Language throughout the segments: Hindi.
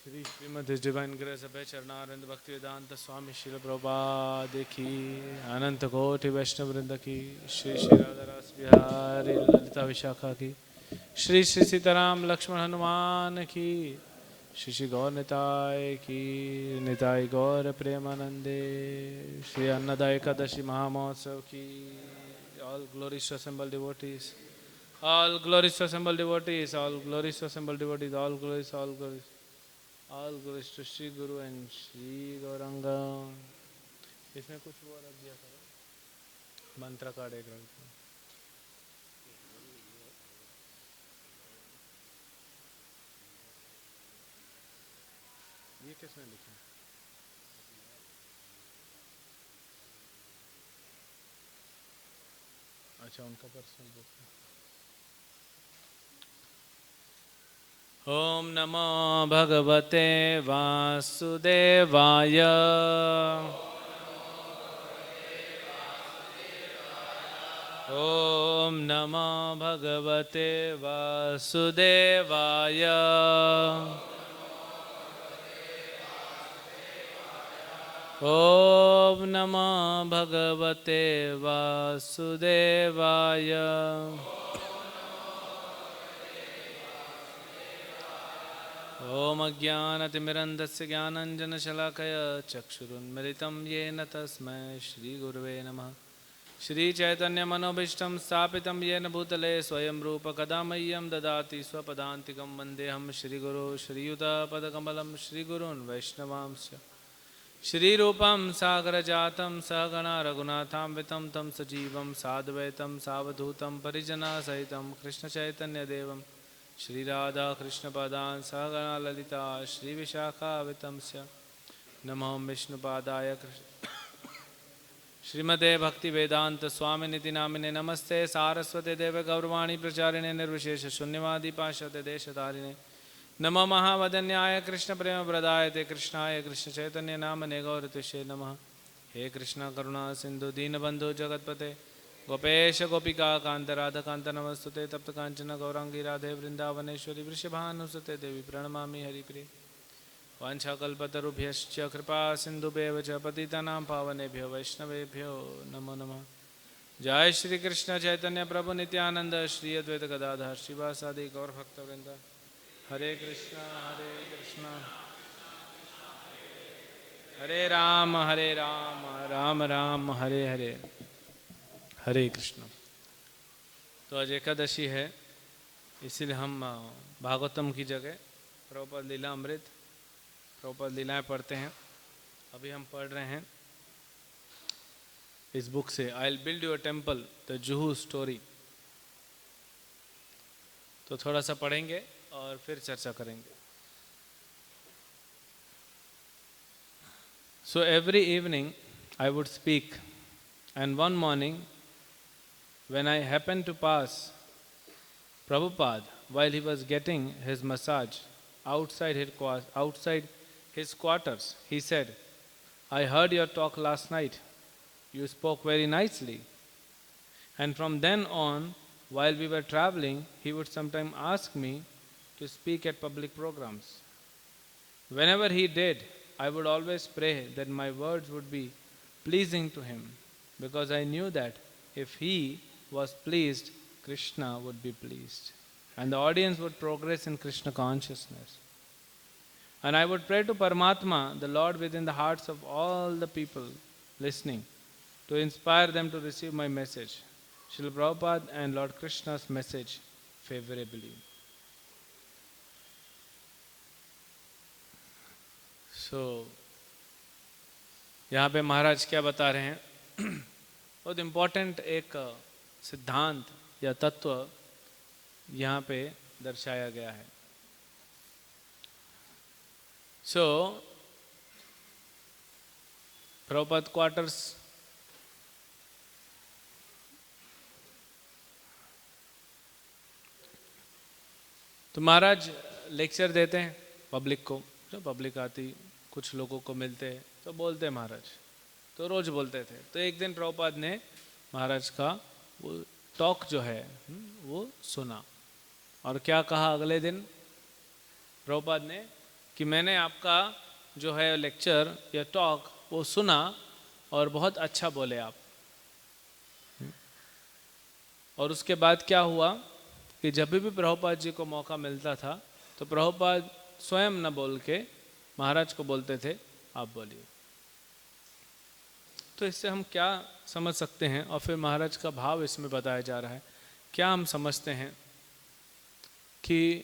Shri Srimad his divine grace Abhay Charanaravinda Bhaktivedanta स्वामी श्रील प्रभुपाद की अनंत कोटि वैष्णव वृंद की श्री श्री राधा रस बिहारी ललिता विशाखा की श्री श्री सीताराम लक्ष्मण हनुमान की श्री श्री गौर निताय की निताय गौर प्रेमानंदे श्री अन्नदा एकादशी महामहोत्सव की all glories to assemble devotees all glories to assembled devotees, all glories to assembled devotees, all glories to Shri Guru and Shri Gauranga. इसमें कुछ वो रख दिया करो, मंत्र कार्ड एक रख दो. ये किसने लिखा? अच्छा, उनका पर्सनल बुक है. ओम नमो भगवते वासुदेवाय. ओम नमो भगवते वासुदेवाय. ओम नमो भगवते वासुदेवाय. ओम अज्ञानतिमिरन्धस्य ज्ञानञ्जनशलाकया चक्षुरुन्मिलितं येन तस्मै श्रीगुरवे नमः. श्रीचैतन्यमनोभीष्टं स्थापितं येन भूतले स्वयं रूप कदा मह्यं ददाति स्वपदान्तिकं वन्देऽहं श्रीगुरो श्रीयुतपदकमलं श्रीगुरून् वैष्णवांश्च. श्रीरूपं सागरजातं सहगणा रघुनाथान्वितं तं सजीवं साद्वैतं सावधूतं परिजनसहितं कृष्णचैतन्यदेवं श्री राधा कृष्ण पादान सहगणा ललिता श्री विशाखावितंस्य. नमो विष्णुपादाय श्रीमते भक्ति वेदांत स्वामिनिति नामिने. नमस्ते सारस्वते देव गौरवाणी प्रचारिणे निर्विशेष शून्यवादी पाश्चात्य देशधारिणे. नमो महावदन्याय कृष्ण प्रेम प्रदाय ते कृष्णाय कृष्ण चैतन्य नामने गौरतिषे नमः. हे कृष्ण करुणा सिंधु दीनबंधु जगतपते गोपेश गोपिका कांत राधा कांत नमस्तुते. तप्त कांचन गौरांगी राधे वृंदावनेश्वरी वृषभानुसुते देवी प्रणमामि हरिप्रिय. वाञ्छाकल्पतरुभ्यश्च कृपा सिन्धुभ्येव च पतितानां पावनेभ्यो वैष्णवेभ्यो नमो नमः. जय श्री कृष्ण चैतन्य प्रभु नित्यानंद श्री अद्वैत गदाधर श्रीवासादि गौर भक्तवृंद. हरे कृष्णा हरे राम राम राम हरे हरे. हरे कृष्ण. तो आज एकादशी है, इसीलिए हम भागवतम की जगह प्रभुपाद लीला अमृत प्रभुपाद लीलाएँ पढ़ते हैं. अभी हम पढ़ रहे हैं इस बुक से I will build your temple the Juhu story. तो थोड़ा सा पढ़ेंगे और फिर चर्चा करेंगे. So every evening I would speak and one morning when I happened to pass Prabhupada while he was getting his massage outside his quarters, he said, I heard your talk last night. You spoke very nicely. And from then on, while we were traveling, he would sometimes ask me to speak at public programs. Whenever he did, I would always pray that my words would be pleasing to him, because I knew that if he was pleased, Krishna would be pleased, and the audience would progress in Krishna consciousness. And I would pray to Paramatma, the Lord within the hearts of all the people listening, to inspire them to receive my message, Srila Prabhupada and Lord Krishna's message favorably. So, यहाँ पे महाराज क्या बता रहे हैं? बहुत इम्पोर्टेंट एक सिद्धांत या तत्व यहाँ पे दर्शाया गया है. सो प्रभुपाद क्वार्टर्स तो महाराज लेक्चर देते हैं पब्लिक को. जो पब्लिक आती, कुछ लोगों को मिलते हैं तो बोलते हैं महाराज. तो रोज बोलते थे. तो एक दिन प्रभुपाद ने महाराज का वो टॉक जो है वो सुना. और क्या कहा अगले दिन? प्रभुपाद ने कि मैंने आपका जो है लेक्चर या टॉक वो सुना और बहुत अच्छा बोले आप। और उसके बाद क्या हुआ कि जब भी प्रभुपाद जी को मौका मिलता था तो प्रभुपाद स्वयं न बोल के महाराज को बोलते थे आप बोलिए। तो इससे हम क्या समझ सकते हैं, और फिर महाराज का भाव इसमें बताया जा रहा है, क्या हम समझते हैं कि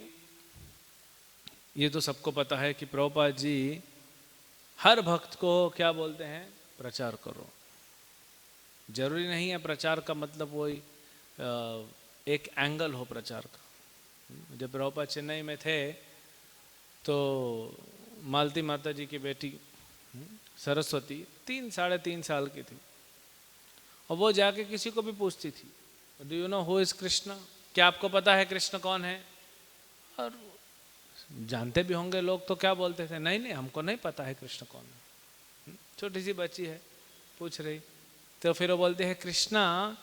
ये तो सबको पता है कि प्रभुपाद जी हर भक्त को क्या बोलते हैं, प्रचार करो। जरूरी नहीं है प्रचार का मतलब वही एक एंगल हो प्रचार का। जब प्रभुपाद चेन्नई में थे तो मालती माता जी की बेटी सरस्वती 3-3.5 साल की थी, और वो जाके किसी को भी पूछती थी, do you know who is Krishna, क्या आपको पता है कृष्ण कौन है? और जानते भी होंगे लोग तो क्या बोलते थे, नहीं नहीं हमको नहीं पता है कृष्ण कौन है। छोटी सी बच्ची है पूछ रही, तो फिर वो बोलते हैं कृष्णा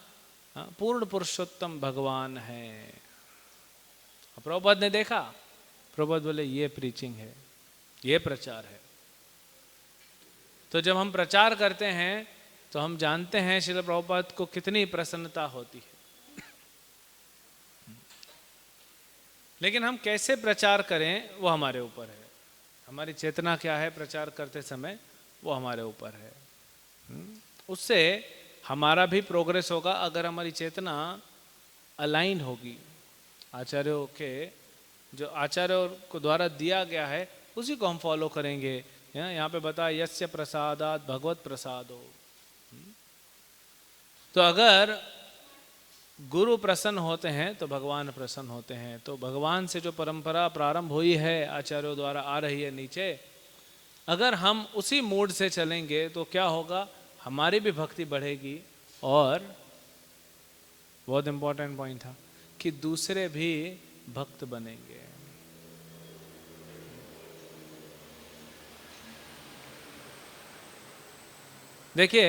पूर्ण पुरुषोत्तम भगवान है। प्रभुपाद ने देखा, प्रभुपाद बोले ये प्रीचिंग है, ये प्रचार है। तो जब हम प्रचार करते हैं तो हम जानते हैं श्रील प्रभुपाद को कितनी प्रसन्नता होती है। लेकिन हम कैसे प्रचार करें वो हमारे ऊपर है, हमारी चेतना क्या है प्रचार करते समय वो हमारे ऊपर है। उससे हमारा भी प्रोग्रेस होगा अगर हमारी चेतना अलाइन होगी आचार्यों के, जो आचार्यों को द्वारा दिया गया है उसी को हम फॉलो करेंगे। यहाँ पे बताया यस्य प्रसादात भगवत प्रसादो। तो अगर गुरु प्रसन्न होते हैं तो भगवान प्रसन्न होते हैं। तो भगवान से जो परंपरा प्रारंभ हुई है आचार्यों द्वारा आ रही है नीचे, अगर हम उसी मूड से चलेंगे तो क्या होगा, हमारी भी भक्ति बढ़ेगी। और बहुत इंपॉर्टेंट पॉइंट था कि दूसरे भी भक्त बनेंगे। देखिए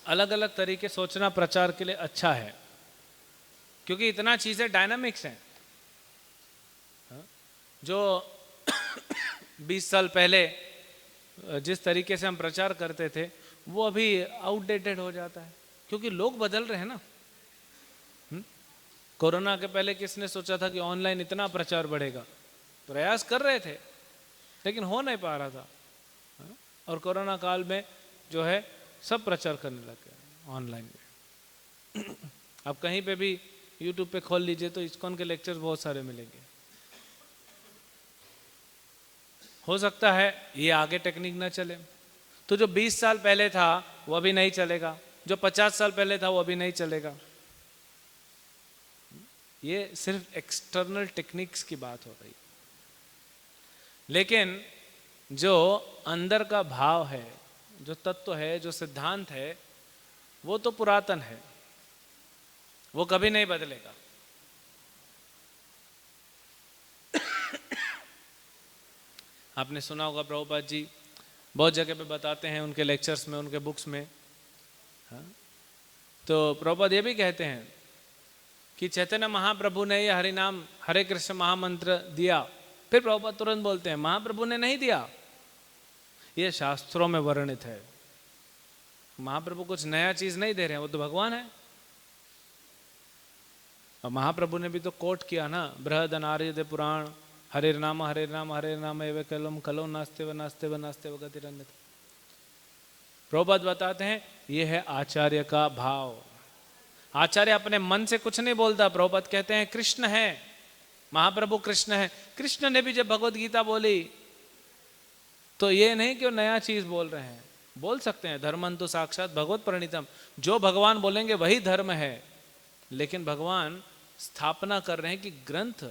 अलग अलग तरीके सोचना प्रचार के लिए अच्छा है, क्योंकि इतना चीजें डायनामिक्स हैं। जो 20 साल पहले जिस तरीके से हम प्रचार करते थे वो अभी आउटडेटेड हो जाता है, क्योंकि लोग बदल रहे हैं ना। कोरोना के पहले किसने सोचा था कि ऑनलाइन इतना प्रचार बढ़ेगा? प्रयास कर रहे थे लेकिन हो नहीं पा रहा था। और कोरोना काल में जो है सब प्रचार करने लगे ऑनलाइन में। आप कहीं पे भी यूट्यूब पे खोल लीजिए तो इस्कॉन के लेक्चर्स बहुत सारे मिलेंगे। हो सकता है ये आगे टेक्निक ना चले, तो जो 20 साल पहले था वो अभी नहीं चलेगा, जो 50 साल पहले था वो अभी नहीं चलेगा। ये सिर्फ एक्सटर्नल टेक्निक्स की बात हो रही, लेकिन जो अंदर का भाव है, जो तत्व है, जो सिद्धांत है, वो तो पुरातन है, वो कभी नहीं बदलेगा। आपने सुना होगा प्रभुपाद जी बहुत जगह पे बताते हैं उनके लेक्चर्स में, उनके बुक्स में। तो प्रभुपाद ये भी कहते हैं कि चैतन्य महाप्रभु ने ये हरिनाम हरे कृष्ण महामंत्र दिया। फिर प्रभुपाद तुरंत बोलते हैं महाप्रभु ने नहीं दिया, ये शास्त्रों में वर्णित है। महाप्रभु कुछ नया चीज नहीं दे रहे हैं, वो तो भगवान है। और महाप्रभु ने भी तो कोट किया ना, बृहद अनार्य पुराण हरे नाम हरे नाम हरे नाम एवं कलम कलो नास्ते व नास्ते व नास्ते व गतिरन्यत। प्रभुपाद बताते हैं ये है आचार्य का भाव। आचार्य अपने मन से कुछ नहीं बोलता। प्रभुपाद कहते हैं कृष्ण है, महाप्रभु कृष्ण है। कृष्ण ने भी जब भगवत गीता बोली तो ये नहीं कि वो नया चीज बोल रहे हैं, बोल सकते हैं धर्मंतु साक्षात भगवत प्रणीतम, जो भगवान बोलेंगे वही धर्म है। लेकिन भगवान स्थापना कर रहे हैं कि ग्रंथ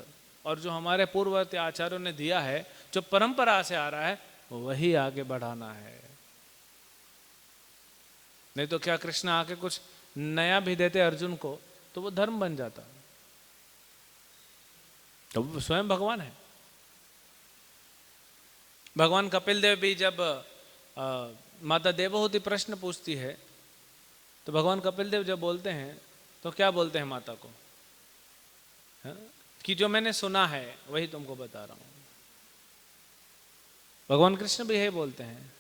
और जो हमारे पूर्ववर्ती आचार्यों ने दिया है, जो परंपरा से आ रहा है, वही आगे बढ़ाना है। नहीं तो क्या कृष्ण आके कुछ नया भी देते अर्जुन को तो वो धर्म बन जाता, तो वो स्वयं भगवान है। भगवान कपिल देव भी जब माता देवहूति प्रश्न पूछती है तो भगवान कपिल देव जब बोलते हैं तो क्या बोलते हैं माता को, कि जो मैंने सुना है वही तुमको बता रहा हूं। भगवान कृष्ण भी यही बोलते हैं।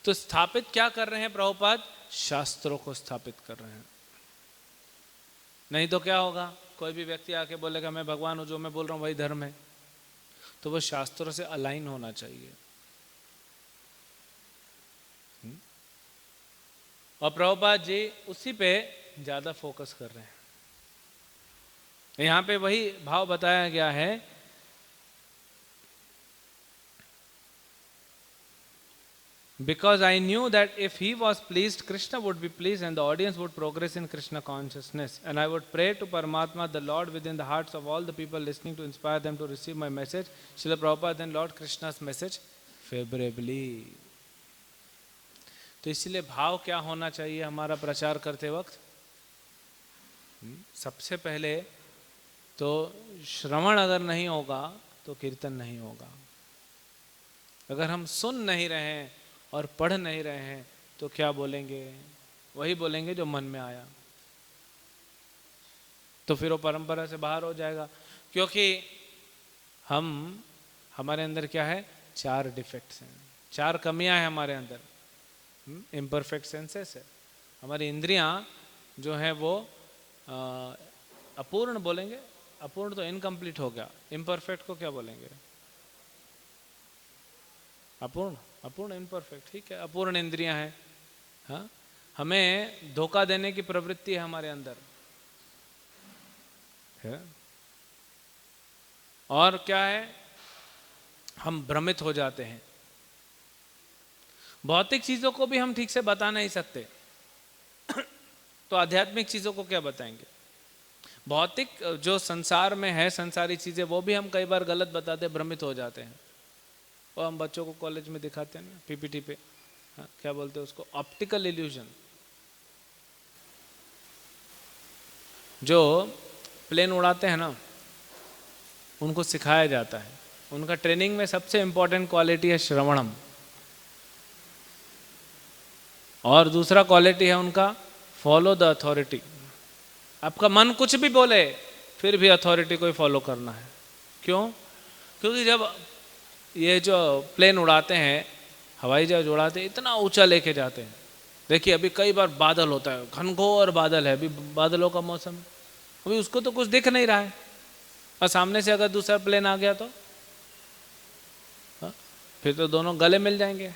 तो स्थापित क्या कर रहे हैं प्रभुपाद? शास्त्रों को स्थापित कर रहे हैं। नहीं तो क्या होगा, कोई भी व्यक्ति आके बोलेगा मैं भगवान हूं, जो मैं बोल रहा हूं वही धर्म है, तो वो शास्त्रों से अलाइन होना चाहिए। और प्रभुपाद जी उसी पे ज्यादा फोकस कर रहे हैं। यहां पे वही भाव बताया गया है, because I knew that if he was pleased, Krishna would be pleased and the audience would progress in Krishna consciousness. And I would pray to Paramatma, the Lord within the hearts of all the people listening, to inspire them to receive my message. Srila Prabhupada then Lord Krishna's message favorably. तो इसलिए भाव क्या होना चाहिए हमारा प्रचार करते वक्त? सबसे पहले तो श्रवण अगर नहीं होगा तो कीर्तन नहीं होगा। अगर हम सुन नहीं रहे हैं और पढ़ नहीं रहे हैं तो क्या बोलेंगे? वही बोलेंगे जो मन में आया, तो फिर वो परंपरा से बाहर हो जाएगा। क्योंकि हमारे अंदर क्या है? 4 डिफेक्ट्स हैं, 4 कमियां हैं हमारे अंदर। इम्परफेक्ट सेंसेस है, हमारी इंद्रियां जो है वो अपूर्ण बोलेंगे। अपूर्ण तो इनकम्प्लीट हो गया, इम्परफेक्ट को क्या बोलेंगे? अपूर्ण, अपूर्ण इम्परफेक्ट, ठीक है, अपूर्ण इंद्रियां हैं। हाँ, हमें धोखा देने की प्रवृत्ति है हमारे अंदर है। और क्या है? हम भ्रमित हो जाते हैं। भौतिक चीजों को भी हम ठीक से बता नहीं सकते तो आध्यात्मिक चीजों को क्या बताएंगे? भौतिक जो संसार में है, संसारी चीजें, वो भी हम कई बार गलत बताते, भ्रमित हो जाते हैं। और हम बच्चों को कॉलेज में दिखाते हैं ना पीपीटी पे, हाँ, क्या बोलते हैं उसको? Optical illusion. जो प्लेन उड़ाते हैं ना, उनको सिखाया जाता है, उनका ट्रेनिंग में सबसे इंपॉर्टेंट क्वालिटी है श्रवणम, और दूसरा क्वालिटी है उनका फॉलो द अथॉरिटी। आपका मन कुछ भी बोले फिर भी अथॉरिटी को ही फॉलो करना है। क्यों? क्योंकि जब ये जो प्लेन उड़ाते हैं, हवाई जहाज उड़ाते हैं, इतना ऊंचा लेके जाते हैं। देखिए अभी कई बार बादल होता है, घनघोर बादल है, अभी बादलों का मौसम, अभी उसको तो कुछ दिख नहीं रहा है, और सामने से अगर दूसरा प्लेन आ गया तो फिर तो दोनों गले मिल जाएंगे।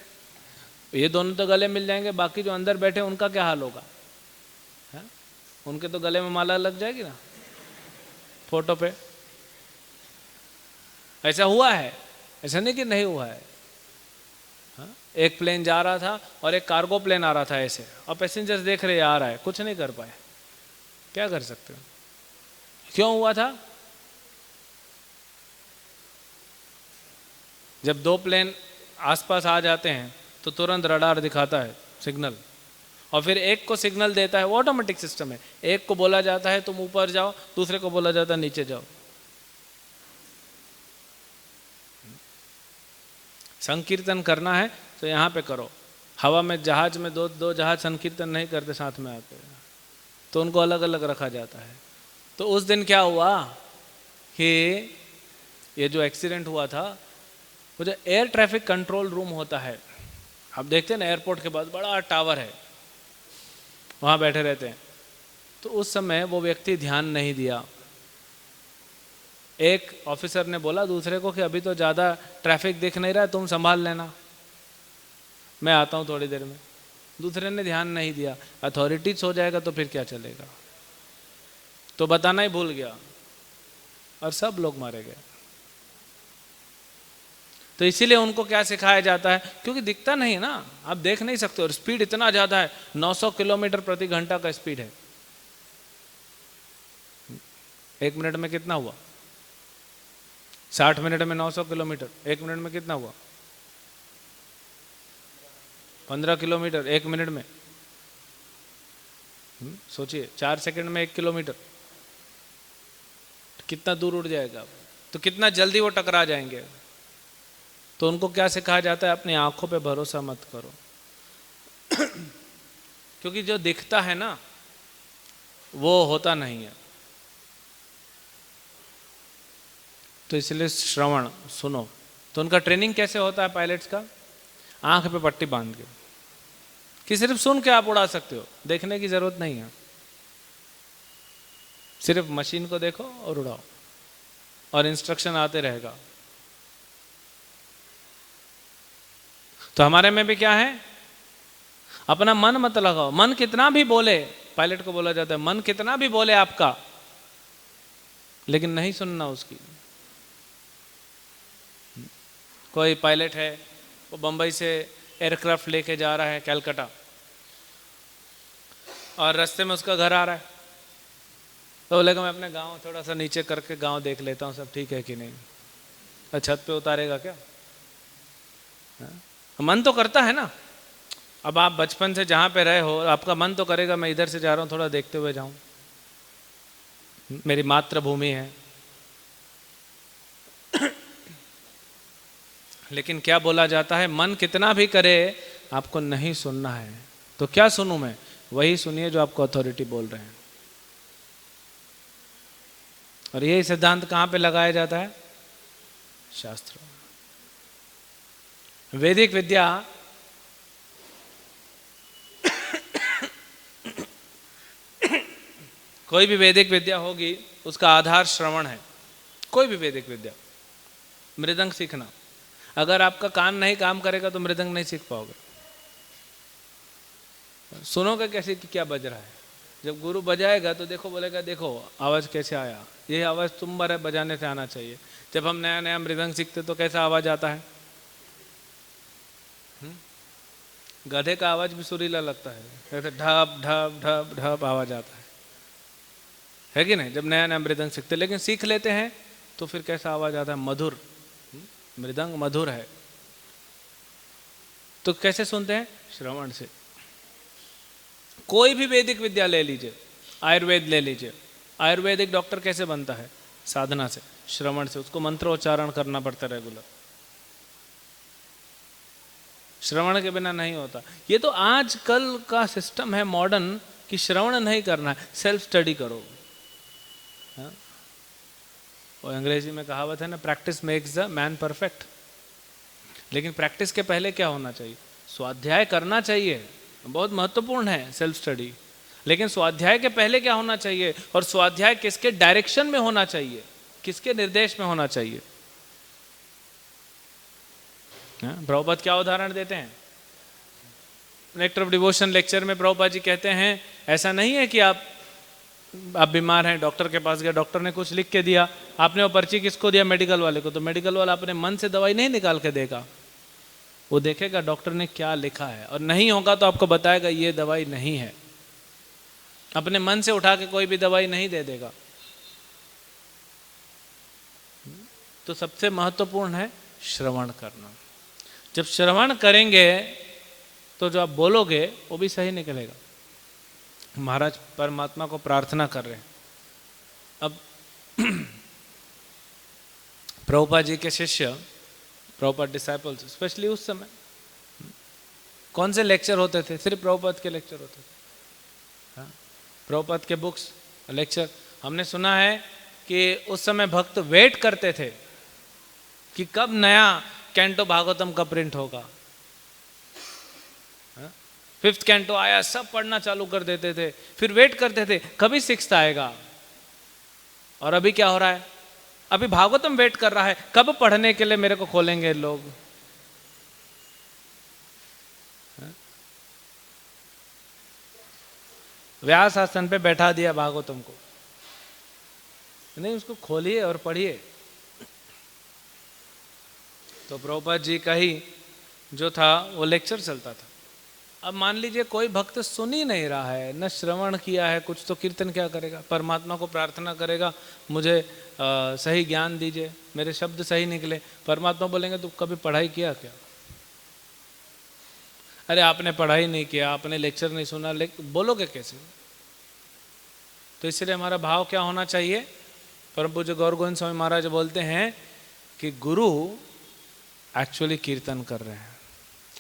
ये दोनों तो गले मिल जाएंगे, बाकी जो अंदर बैठे उनका क्या हाल होगा? है? उनके तो गले में माला लग जाएगी ना फोटो पे। ऐसा हुआ है, ऐसा नहीं कि नहीं हुआ है। हाँ? एक प्लेन जा रहा था और एक कार्गो प्लेन आ रहा था ऐसे, और पैसेंजर्स देख रहे आ रहा है, कुछ नहीं कर पाए। क्या कर सकते हो? क्यों हुआ था? जब 2 प्लेन आसपास आ जाते हैं तो तुरंत रडार दिखाता है सिग्नल, और फिर एक को सिग्नल देता है, वो ऑटोमेटिक सिस्टम है। एक को बोला जाता है तुम ऊपर जाओ, दूसरे को बोला जाता है नीचे जाओ। संकीर्तन करना है तो यहाँ पे करो। हवा में जहाज में दो जहाज संकीर्तन नहीं करते, साथ में आते, तो उनको अलग अलग रखा जाता है। तो उस दिन क्या हुआ कि ये जो एक्सीडेंट हुआ था, वो जो एयर ट्रैफिक कंट्रोल रूम होता है, आप देखते हैं ना एयरपोर्ट के बाद बड़ा टावर है, वहाँ बैठे रहते हैं। तो उस समय वो व्यक्ति ध्यान नहीं दिया। एक ऑफिसर ने बोला दूसरे को कि अभी तो ज़्यादा ट्रैफिक दिख नहीं रहा है, तुम संभाल लेना, मैं आता हूँ थोड़ी देर में। दूसरे ने ध्यान नहीं दिया। अथॉरिटीज हो जाएगा तो फिर क्या चलेगा, तो बताना ही भूल गया और सब लोग मारे गए। तो इसीलिए उनको क्या सिखाया जाता है? क्योंकि दिखता नहीं ना, आप देख नहीं सकते, और स्पीड इतना ज़्यादा है, 900 किलोमीटर प्रति घंटा का स्पीड है। 1 मिनट में कितना हुआ? 60 मिनट में 900 किलोमीटर, 1 मिनट में कितना हुआ? 15 किलोमीटर 1 मिनट में। सोचिए 4 सेकंड में 1 किलोमीटर, कितना दूर उड़ जाएगा, तो कितना जल्दी वो टकरा जाएंगे। तो उनको क्या सिखाया जाता है? अपनी आंखों पे भरोसा मत करो क्योंकि जो दिखता है ना वो होता नहीं है। तो इसलिए श्रवण, सुनो, तो उनका ट्रेनिंग कैसे होता है पायलट्स का? आंख पे पट्टी बांध के, कि सिर्फ सुन के आप उड़ा सकते हो, देखने की जरूरत नहीं है, सिर्फ मशीन को देखो और उड़ाओ, और इंस्ट्रक्शन आते रहेगा। तो हमारे में भी क्या है, अपना मन मत लगाओ। मन कितना भी बोले, पायलट को बोला जाता है मन कितना भी बोले आपका, लेकिन नहीं सुनना उसकी। कोई पायलट है, वो बंबई से एयरक्राफ्ट लेके जा रहा है कलकत्ता, और रास्ते में उसका घर आ रहा है, तो बोलेगा मैं अपने गांव थोड़ा सा नीचे करके गांव देख लेता हूँ, सब ठीक है कि नहीं। तो छत पे उतारेगा क्या? मन तो करता है ना। अब आप बचपन से जहाँ पे रहे हो, आपका मन तो करेगा मैं इधर से जा रहा हूँ, थोड़ा देखते हुए जाऊं, मेरी मातृभूमि है। लेकिन क्या बोला जाता है, मन कितना भी करे आपको नहीं सुनना है। तो क्या सुनूं मैं? वही सुनिए जो आपको अथॉरिटी बोल रहे हैं। और यही सिद्धांत कहाँ पे लगाया जाता है? शास्त्र। वैदिक विद्या कोई भी वैदिक विद्या होगी, उसका आधार श्रवण है। कोई भी वैदिक विद्या, मृदंग सीखना, अगर आपका कान नहीं काम करेगा तो मृदंग नहीं सीख पाओगे। सुनोगे कैसे कि क्या बज रहा है? जब गुरु बजाएगा तो देखो, बोलेगा देखो आवाज कैसे आया, यही आवाज तुम बार बजाने से आना चाहिए। जब हम नया नया मृदंग सीखते तो कैसा आवाज आता है? गधे का आवाज भी सुरीला लगता है, ऐसे ढप ढप ढप ढप आवाज आता है कि नहीं? जब नया नया मृदंग सीखते, लेकिन सीख लेते हैं तो फिर कैसा आवाज आता है? मधुर। मृदंग मधुर है। तो कैसे सुनते हैं? श्रवण से। कोई भी वैदिक विद्या ले लीजिए, आयुर्वेद ले लीजिए, आयुर्वेदिक डॉक्टर कैसे बनता है? साधना से, श्रवण से। उसको मंत्रोच्चारण करना पड़ता है रेगुलर, श्रवण के बिना नहीं होता। ये तो आजकल का सिस्टम है मॉडर्न, कि श्रवण नहीं करना है, सेल्फ स्टडी करो। हाँ? वो अंग्रेजी में कहावत है ना, practice makes the man perfect. लेकिन प्रैक्टिस के पहले क्या होना चाहिए? स्वाध्याय करना चाहिए, बहुत महत्वपूर्ण है सेल्फ स्टडी। लेकिन स्वाध्याय के पहले क्या होना चाहिए? और स्वाध्याय किसके डायरेक्शन में होना चाहिए, किसके निर्देश में होना चाहिए? प्रभुपाद क्या उदाहरण देते हैं? नेक्टर ऑफ डिवोशन लेक्चर में प्रभुपाद जी कहते हैं, ऐसा नहीं है कि आप बीमार हैं, डॉक्टर के पास गए, डॉक्टर ने कुछ लिख के दिया, आपने वो पर्ची किसको दिया? मेडिकल वाले को। तो मेडिकल वाला अपने मन से दवाई नहीं निकाल के देगा, वो देखेगा डॉक्टर ने क्या लिखा है, और नहीं होगा तो आपको बताएगा ये दवाई नहीं है। अपने मन से उठा के कोई भी दवाई नहीं दे देगा। तो सबसे महत्वपूर्ण है श्रवण करना। जब श्रवण करेंगे तो जो आप बोलोगे वो भी सही निकलेगा। महाराज परमात्मा को प्रार्थना कर रहे हैं। अब प्रभुपाद जी के शिष्य, प्रभुपाद डिसाइपल्स, स्पेशली उस समय कौन से लेक्चर होते थे? सिर्फ प्रभुपाद के लेक्चर होते थे। हाँ? प्रभुपाद के बुक्स, लेक्चर। हमने सुना है कि उस समय भक्त वेट करते थे कि कब नया कैंटो भागवतम का प्रिंट होगा। 5th कैंटो आया, सब पढ़ना चालू कर देते थे, फिर वेट करते थे कभी 6th आएगा। और अभी क्या हो रहा है? अभी भागवतम वेट कर रहा है, कब पढ़ने के लिए मेरे को खोलेंगे लोग। व्यास आसन पे बैठा दिया भागवतम को, नहीं उसको खोलिए और पढ़िए। तो प्रभुपाद जी का ही जो था वो लेक्चर चलता था। अब मान लीजिए कोई भक्त सुन ही नहीं रहा है, न श्रवण किया है कुछ, तो कीर्तन क्या करेगा? परमात्मा को प्रार्थना करेगा मुझे सही ज्ञान दीजिए, मेरे शब्द सही निकले। परमात्मा बोलेंगे तू कभी पढ़ाई किया क्या? अरे आपने पढ़ाई नहीं किया, आपने लेक्चर नहीं सुना, बोलोगे कैसे? तो इसलिए हमारा भाव क्या होना चाहिए? परम पूज्य गौर गोविंद स्वामी महाराज बोलते हैं कि गुरु एक्चुअली कीर्तन कर रहे हैं,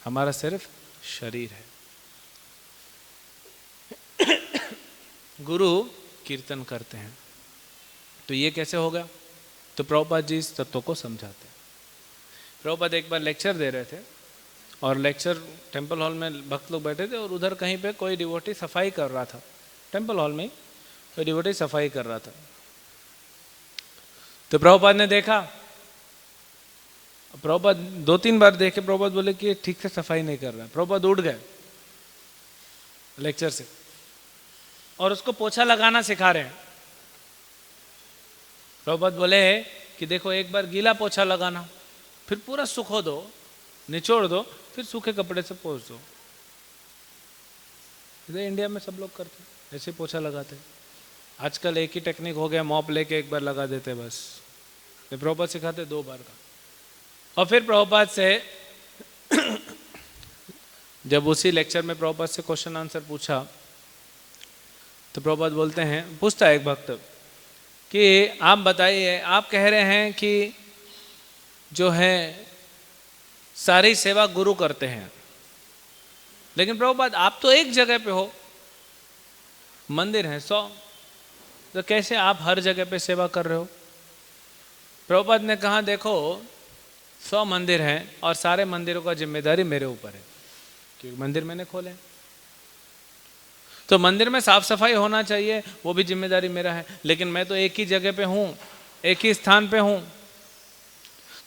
हमारा सिर्फ शरीर है। गुरु कीर्तन करते हैं। तो ये कैसे होगा? तो प्रभुपाद जी इस तत्व को समझाते हैं। प्रभुपाद एक बार लेक्चर दे रहे थे और लेक्चर टेम्पल हॉल में भक्त लोग बैठे थे और उधर कहीं पे कोई डिवोटी सफाई कर रहा था, टेम्पल हॉल में कोई डिवोटी सफाई कर रहा था। तो प्रभुपाद ने देखा, प्रभुपाद 2-3 बार देखे, प्रभुपाद बोले कि ठीक से सफाई नहीं कर रहा। प्रभुपाद उठ गए लेक्चर से और उसको पोछा लगाना सिखा रहे हैं। प्रभुपाद बोले कि देखो एक बार गीला पोछा लगाना, फिर पूरा सुखो दो, निचोड़ दो, फिर सूखे कपड़े से पोंछ दो। इधर इंडिया में सब लोग करते, ऐसे पोछा लगाते। आजकल एक ही टेक्निक हो गया, मॉप लेके एक बार लगा देते बस। प्रभुपाद सिखाते 2 बार का। और फिर प्रभुपाद से जब उसी लेक्चर में प्रभुपाद से क्वेश्चन आंसर पूछा तो प्रभुपाद बोलते हैं, पूछता है एक भक्त कि आप बताइए, आप कह रहे हैं कि जो है सारी सेवा गुरु करते हैं, लेकिन प्रभुपाद आप तो एक जगह पे हो, मंदिर है 100, तो कैसे आप हर जगह पे सेवा कर रहे हो? प्रभुपाद ने कहा देखो 100 मंदिर हैं और सारे मंदिरों का जिम्मेदारी मेरे ऊपर है, क्योंकि मंदिर मैंने खोले। तो मंदिर में साफ सफाई होना चाहिए, वो भी जिम्मेदारी मेरा है, लेकिन मैं तो एक ही जगह पे हूँ, एक ही स्थान पे हूँ।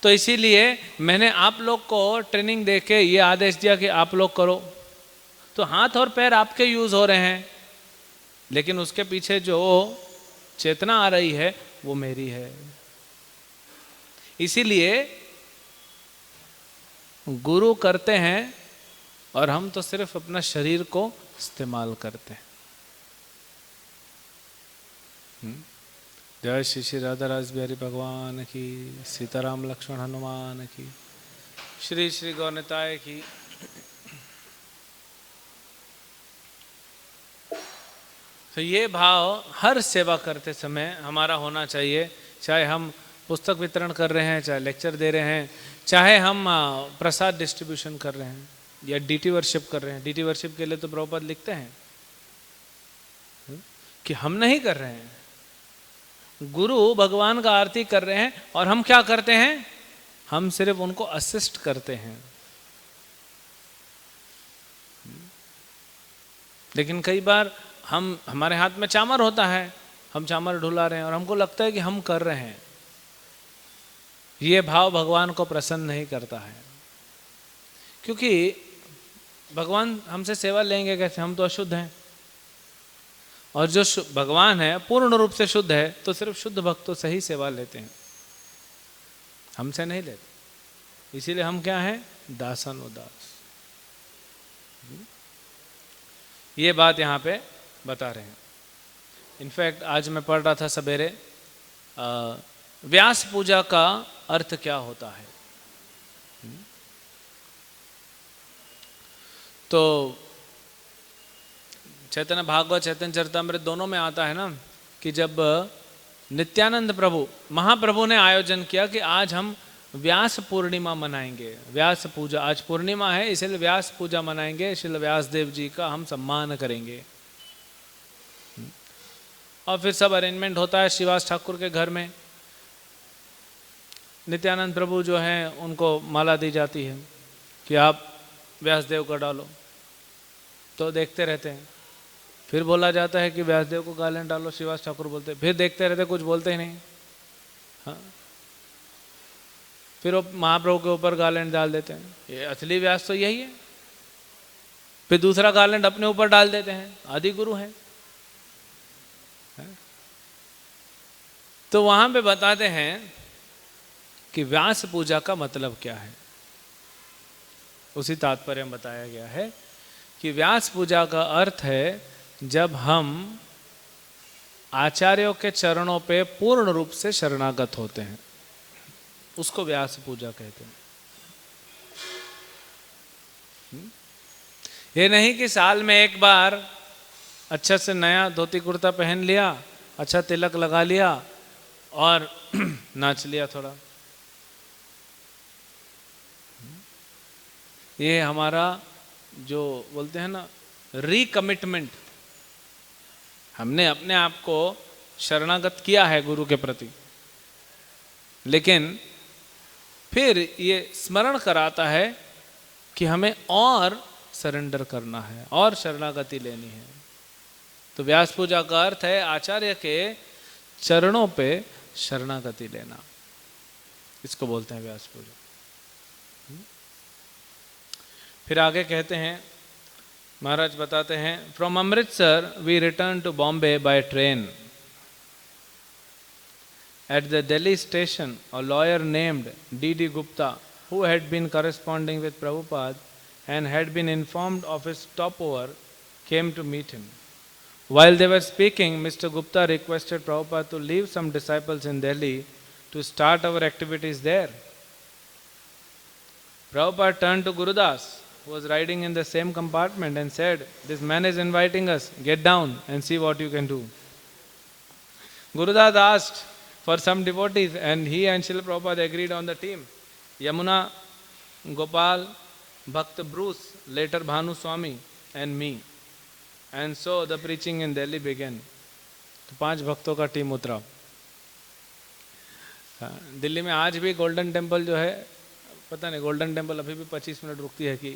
तो इसीलिए मैंने आप लोग को ट्रेनिंग दे के ये आदेश दिया कि आप लोग करो। तो हाथ और पैर आपके यूज हो रहे हैं, लेकिन उसके पीछे जो चेतना आ रही है वो मेरी है। इसीलिए गुरु करते हैं और हम तो सिर्फ अपना शरीर को इस्तेमाल करते हैं। जय श्री श्री राधा रास बिहारी भगवान की, सीताराम लक्ष्मण हनुमान की, श्री श्री गौरताय की। तो ये भाव हर सेवा करते समय हमारा होना चाहिए, चाहे हम पुस्तक वितरण कर रहे हैं, चाहे लेक्चर दे रहे हैं, चाहे हम प्रसाद डिस्ट्रीब्यूशन कर रहे हैं या डीटी वर्शिप कर रहे हैं। डीटी वर्शिप के लिए तो प्रभुपाद लिखते हैं कि हम नहीं कर रहे हैं, गुरु भगवान का आरती कर रहे हैं और हम क्या करते हैं, हम सिर्फ उनको असिस्ट करते हैं। लेकिन कई बार हमारे हाथ में चामर होता है, हम चामर ढुला रहे हैं और हमको लगता है कि हम कर रहे हैं। ये भाव भगवान को प्रसन्न नहीं करता है, क्योंकि भगवान हमसे सेवा लेंगे कैसे, हम तो अशुद्ध हैं। और जो भगवान है पूर्ण रूप से शुद्ध है, तो सिर्फ शुद्ध भक्त तो सही सेवा लेते हैं, हमसे नहीं लेते। इसीलिए हम क्या हैं, दासन उदास। ये बात यहाँ पे बता रहे हैं। इनफैक्ट आज मैं पढ़ रहा था सवेरे, व्यास पूजा का अर्थ क्या होता है। तो चैतन्य भागवत, चैतन्य चरितमृत दोनों में आता है ना कि जब नित्यानंद प्रभु, महाप्रभु ने आयोजन किया कि आज हम व्यास पूर्णिमा मनाएंगे, व्यास पूजा, आज पूर्णिमा है इसलिए व्यास पूजा मनाएंगे, श्रील व्यास देव जी का हम सम्मान करेंगे। और फिर सब अरेंजमेंट होता है श्रीवास ठाकुर के घर में। नित्यानंद प्रभु जो हैं उनको माला दी जाती है कि आप व्यासदेव का डालो, तो देखते रहते हैं। फिर बोला जाता है कि व्यासदेव को गालें डालो, श्रीवास ठाकुर बोलते, फिर देखते रहते, कुछ बोलते ही नहीं। हाँ, फिर वो महाप्रभु के ऊपर गालेंड डाल देते हैं, ये असली व्यास तो यही है। फिर दूसरा गालेंड अपने ऊपर डाल देते हैं, आदि गुरु हैं। तो वहां पे बताते हैं कि व्यास पूजा का मतलब क्या है। उसी तात्पर्य में बताया गया है कि व्यास पूजा का अर्थ है जब हम आचार्यों के चरणों पे पूर्ण रूप से शरणागत होते हैं, उसको व्यास पूजा कहते हैं। ये नहीं कि साल में एक बार अच्छा से नया धोती कुर्ता पहन लिया, अच्छा तिलक लगा लिया और नाच लिया थोड़ा। ये हमारा जो बोलते हैं ना रिकमिटमेंट, हमने अपने आप को शरणागत किया है गुरु के प्रति, लेकिन फिर ये स्मरण कराता है कि हमें और सरेंडर करना है और शरणागति लेनी है। तो व्यास पूजा का अर्थ है आचार्य के चरणों पे शरणागति लेना, इसको बोलते हैं व्यास पूजा। फिर आगे कहते हैं, महाराज बताते हैं, from Amritsar we return to Bombay by train. At the Delhi station, a lawyer named D.D. Gupta, who had been corresponding with Prabhupada and had been informed of his stopover, came to meet him. While they were speaking, Mr. Gupta requested Prabhupada to leave some disciples in Delhi to start our activities there. Prabhupada turned to Gurudas, who was riding in the same compartment, and said, "This man is inviting us. Get down and see what you can do." Gurudas asked for some devotees, and he and Srila Prabhupada agreed on the team. Yamuna, Gopal, Bhakt Bruce, later Bhanu Swami, and me. And so the preaching in Delhi began. तो 5 भक्तों का टीम उतरा। दिल्ली में आज भी गोल्डन टेम्पल जो है, पता नहीं गोल्डन टेम्पल अभी भी 25 मिनट रुकती है कि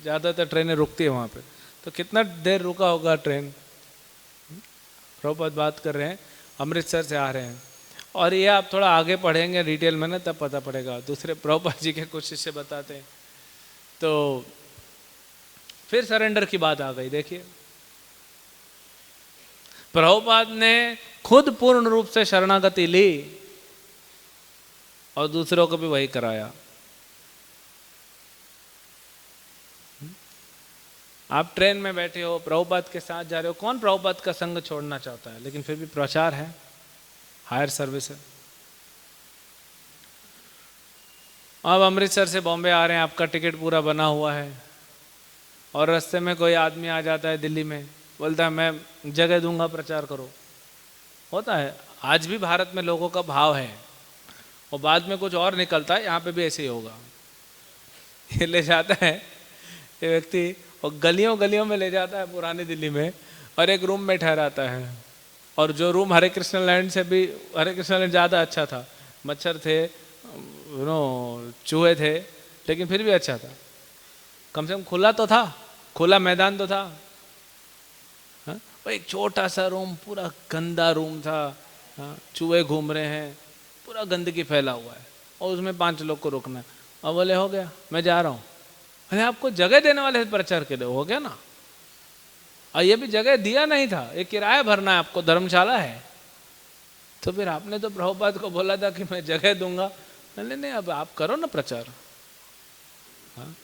ज़्यादातर ट्रेनें रुकती है वहाँ पे। तो कितना देर रुका होगा ट्रेन? प्रभुपाद बात कर रहे हैं, अमृतसर से आ रहे हैं, और ये आप थोड़ा आगे पढ़ेंगे डिटेल में ना, तब पता पड़ेगा। दूसरे प्रभुपाद जी के कुछ शिष्य बताते हैं। तो फिर सरेंडर की बात आ गई। देखिए, प्रभुपाद ने खुद पूर्ण रूप से शरणागति ली और दूसरों को भी वही कराया। आप ट्रेन में बैठे हो, प्रभुपाद के साथ जा रहे हो, कौन प्रभुपाद का संग छोड़ना चाहता है? लेकिन फिर भी प्रचार है, हायर सर्विस है। अब अमृतसर से बॉम्बे आ रहे हैं, आपका टिकट पूरा बना हुआ है, और रास्ते में कोई आदमी आ जाता है दिल्ली में, बोलता है मैं जगह दूंगा, प्रचार करो। होता है, आज भी भारत में लोगों का भाव है, और बाद में कुछ और निकलता है। यहाँ पे भी ऐसे ही होगा। ये ले जाता है ये व्यक्ति, और गलियों गलियों में ले जाता है पुरानी दिल्ली में, और एक रूम में ठहराता है। और जो रूम हरे कृष्ण लैंड से भी, हरे कृष्ण लैंड ज़्यादा अच्छा था, मच्छर थे, चूहे थे, लेकिन फिर भी अच्छा था, कम से कम खुला तो था, खुला मैदान तो था। हाँ? एक छोटा सा रूम, पूरा गंदा रूम था। हाँ? चूहे घूम रहे हैं, पूरा गंदगी फैला हुआ है, और उसमें 5 लोग को रुकना है। और बोले हो गया, मैं जा रहा हूँ। अरे आपको जगह देने वाले प्रचार के लिए हो गया ना, और ये भी जगह दिया नहीं था, ये किराया भरना है आपको, धर्मशाला है। तो फिर आपने तो प्रभुपाद को बोला था कि मैं जगह दूंगा। नहीं, अब आप करो ना प्रचार। हाँ,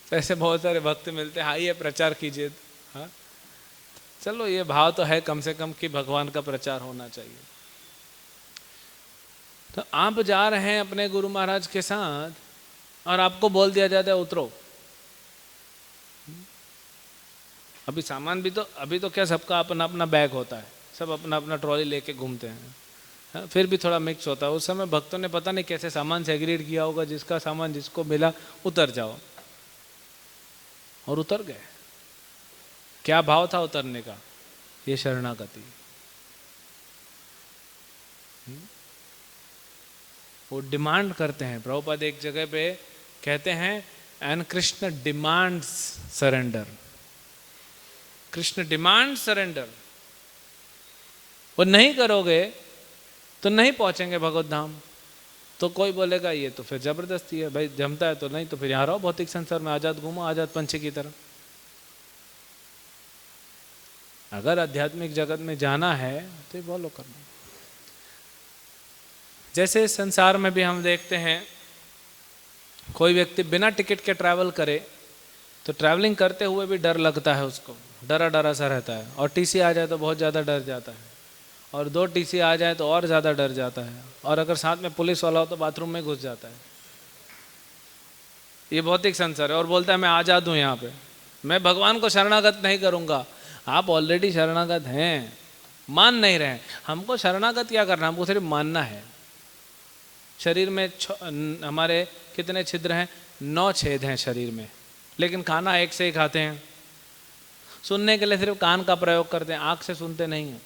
तो ऐसे बहुत सारे भक्त मिलते हैं, आइए प्रचार कीजिए। हाँ, चलो ये भाव तो है कम से कम कि भगवान का प्रचार होना चाहिए। तो आप जा रहे हैं अपने गुरु महाराज के साथ, और आपको बोल दिया जाता है उतरो। अभी सामान भी तो, अभी तो क्या सबका अपना अपना बैग होता है, सब अपना अपना ट्रॉली लेके घूमते हैं। हाँ, फिर भी थोड़ा मिक्स होता है। उस समय भक्तों ने पता नहीं कैसे सामान सेग्रीगेट किया होगा, जिसका सामान जिसको मिला उतर जाओ, और उतर गए। क्या भाव था उतरने का? ये शरणागति। वो डिमांड करते हैं। प्रभुपाद एक जगह पे कहते हैं, and Krishna demands surrender. Krishna demand surrender. वो नहीं करोगे तो नहीं पहुंचेंगे भगवत धाम। तो कोई बोलेगा ये तो फिर जबरदस्ती है, भाई जमता है तो नहीं, तो फिर यहाँ रहो भौतिक संसार में, आजाद घूमो, आजाद पंछी की तरह। अगर आध्यात्मिक जगत में जाना है तो ये फॉलो करना। जैसे इस संसार में भी हम देखते हैं, कोई व्यक्ति बिना टिकट के ट्रैवल करे तो ट्रैवलिंग करते हुए भी डर लगता है उसको, डरा डरा सा रहता है। और टीसी आ जाए तो बहुत ज़्यादा डर जाता है, और 2 टीसी आ जाए तो और ज़्यादा डर जाता है, और अगर साथ में पुलिस वाला हो तो बाथरूम में घुस जाता है। ये भौतिक संसार है। और बोलता है मैं आज़ाद हूँ यहाँ पे, मैं भगवान को शरणागत नहीं करूँगा। आप ऑलरेडी शरणागत हैं, मान नहीं रहे हैं। हमको शरणागत क्या करना, हमको सिर्फ मानना है। शरीर में हमारे कितने छिद्र हैं? 9 छेद हैं शरीर में, लेकिन खाना एक से ही खाते हैं। सुनने के लिए सिर्फ कान का प्रयोग करते हैं, आँख से सुनते नहीं हैं।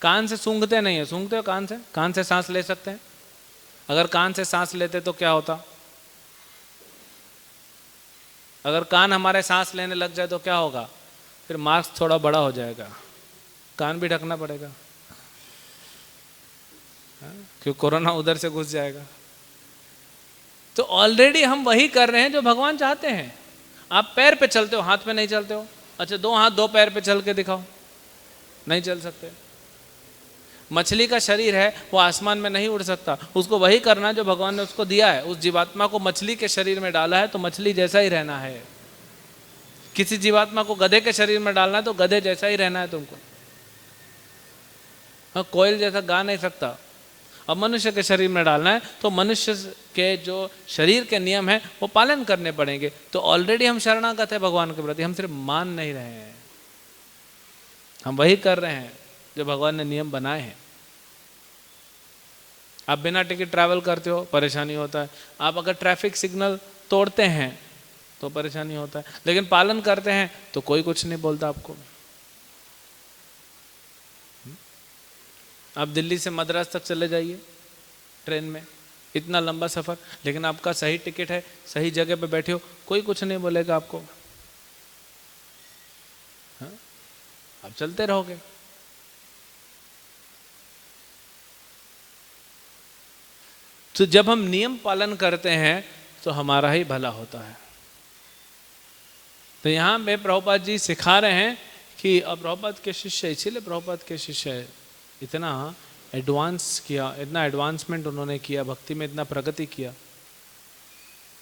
कान से सूंघते नहीं है, सूंघते हो कान से? कान से सांस ले सकते हैं? अगर कान से सांस लेते तो क्या होता? अगर कान हमारे सांस लेने लग जाए तो क्या होगा? फिर मास्क थोड़ा बड़ा हो जाएगा, कान भी ढकना पड़ेगा, क्योंकि कोरोना उधर से घुस जाएगा। तो ऑलरेडी हम वही कर रहे हैं जो भगवान चाहते हैं। आप पैर पे चलते हो, हाथ पे नहीं चलते हो। अच्छा, 2 हाथ 2 पैर पे चल के दिखाओ, नहीं चल सकते। मछली का शरीर है, वो आसमान में नहीं उड़ सकता, उसको वही करना है जो भगवान ने उसको दिया है। उस जीवात्मा को मछली के शरीर में डाला है तो मछली जैसा ही रहना है। किसी जीवात्मा को गधे के शरीर में डालना है तो गधे जैसा ही रहना है तुमको। हाँ, कोयल जैसा गा नहीं सकता। अब मनुष्य के शरीर में डालना है तो मनुष्य के जो शरीर के नियम हैं वो पालन करने पड़ेंगे। तो ऑलरेडी हम शरणागत है भगवान के प्रति, हम सिर्फ मान नहीं रहे हैं, हम वही कर रहे हैं जो भगवान ने नियम बनाए हैं। आप बिना टिकट ट्रैवल करते हो, परेशानी होता है। आप अगर ट्रैफिक सिग्नल तोड़ते हैं तो परेशानी होता है, लेकिन पालन करते हैं तो कोई कुछ नहीं बोलता आपको। आप दिल्ली से मद्रास तक चले जाइए ट्रेन में, इतना लंबा सफ़र, लेकिन आपका सही टिकट है, सही जगह पे बैठे हो, कोई कुछ नहीं बोलेगा आपको। हाँ? आप चलते रहोगे। तो जब हम नियम पालन करते हैं तो हमारा ही भला होता है। तो यहाँ पे प्रभुपाद जी सिखा रहे हैं कि अब प्रभुपाद के शिष्य, इसीलिए प्रभुपाद के शिष्य इतना एडवांस किया, इतना एडवांसमेंट उन्होंने किया, भक्ति में इतना प्रगति किया।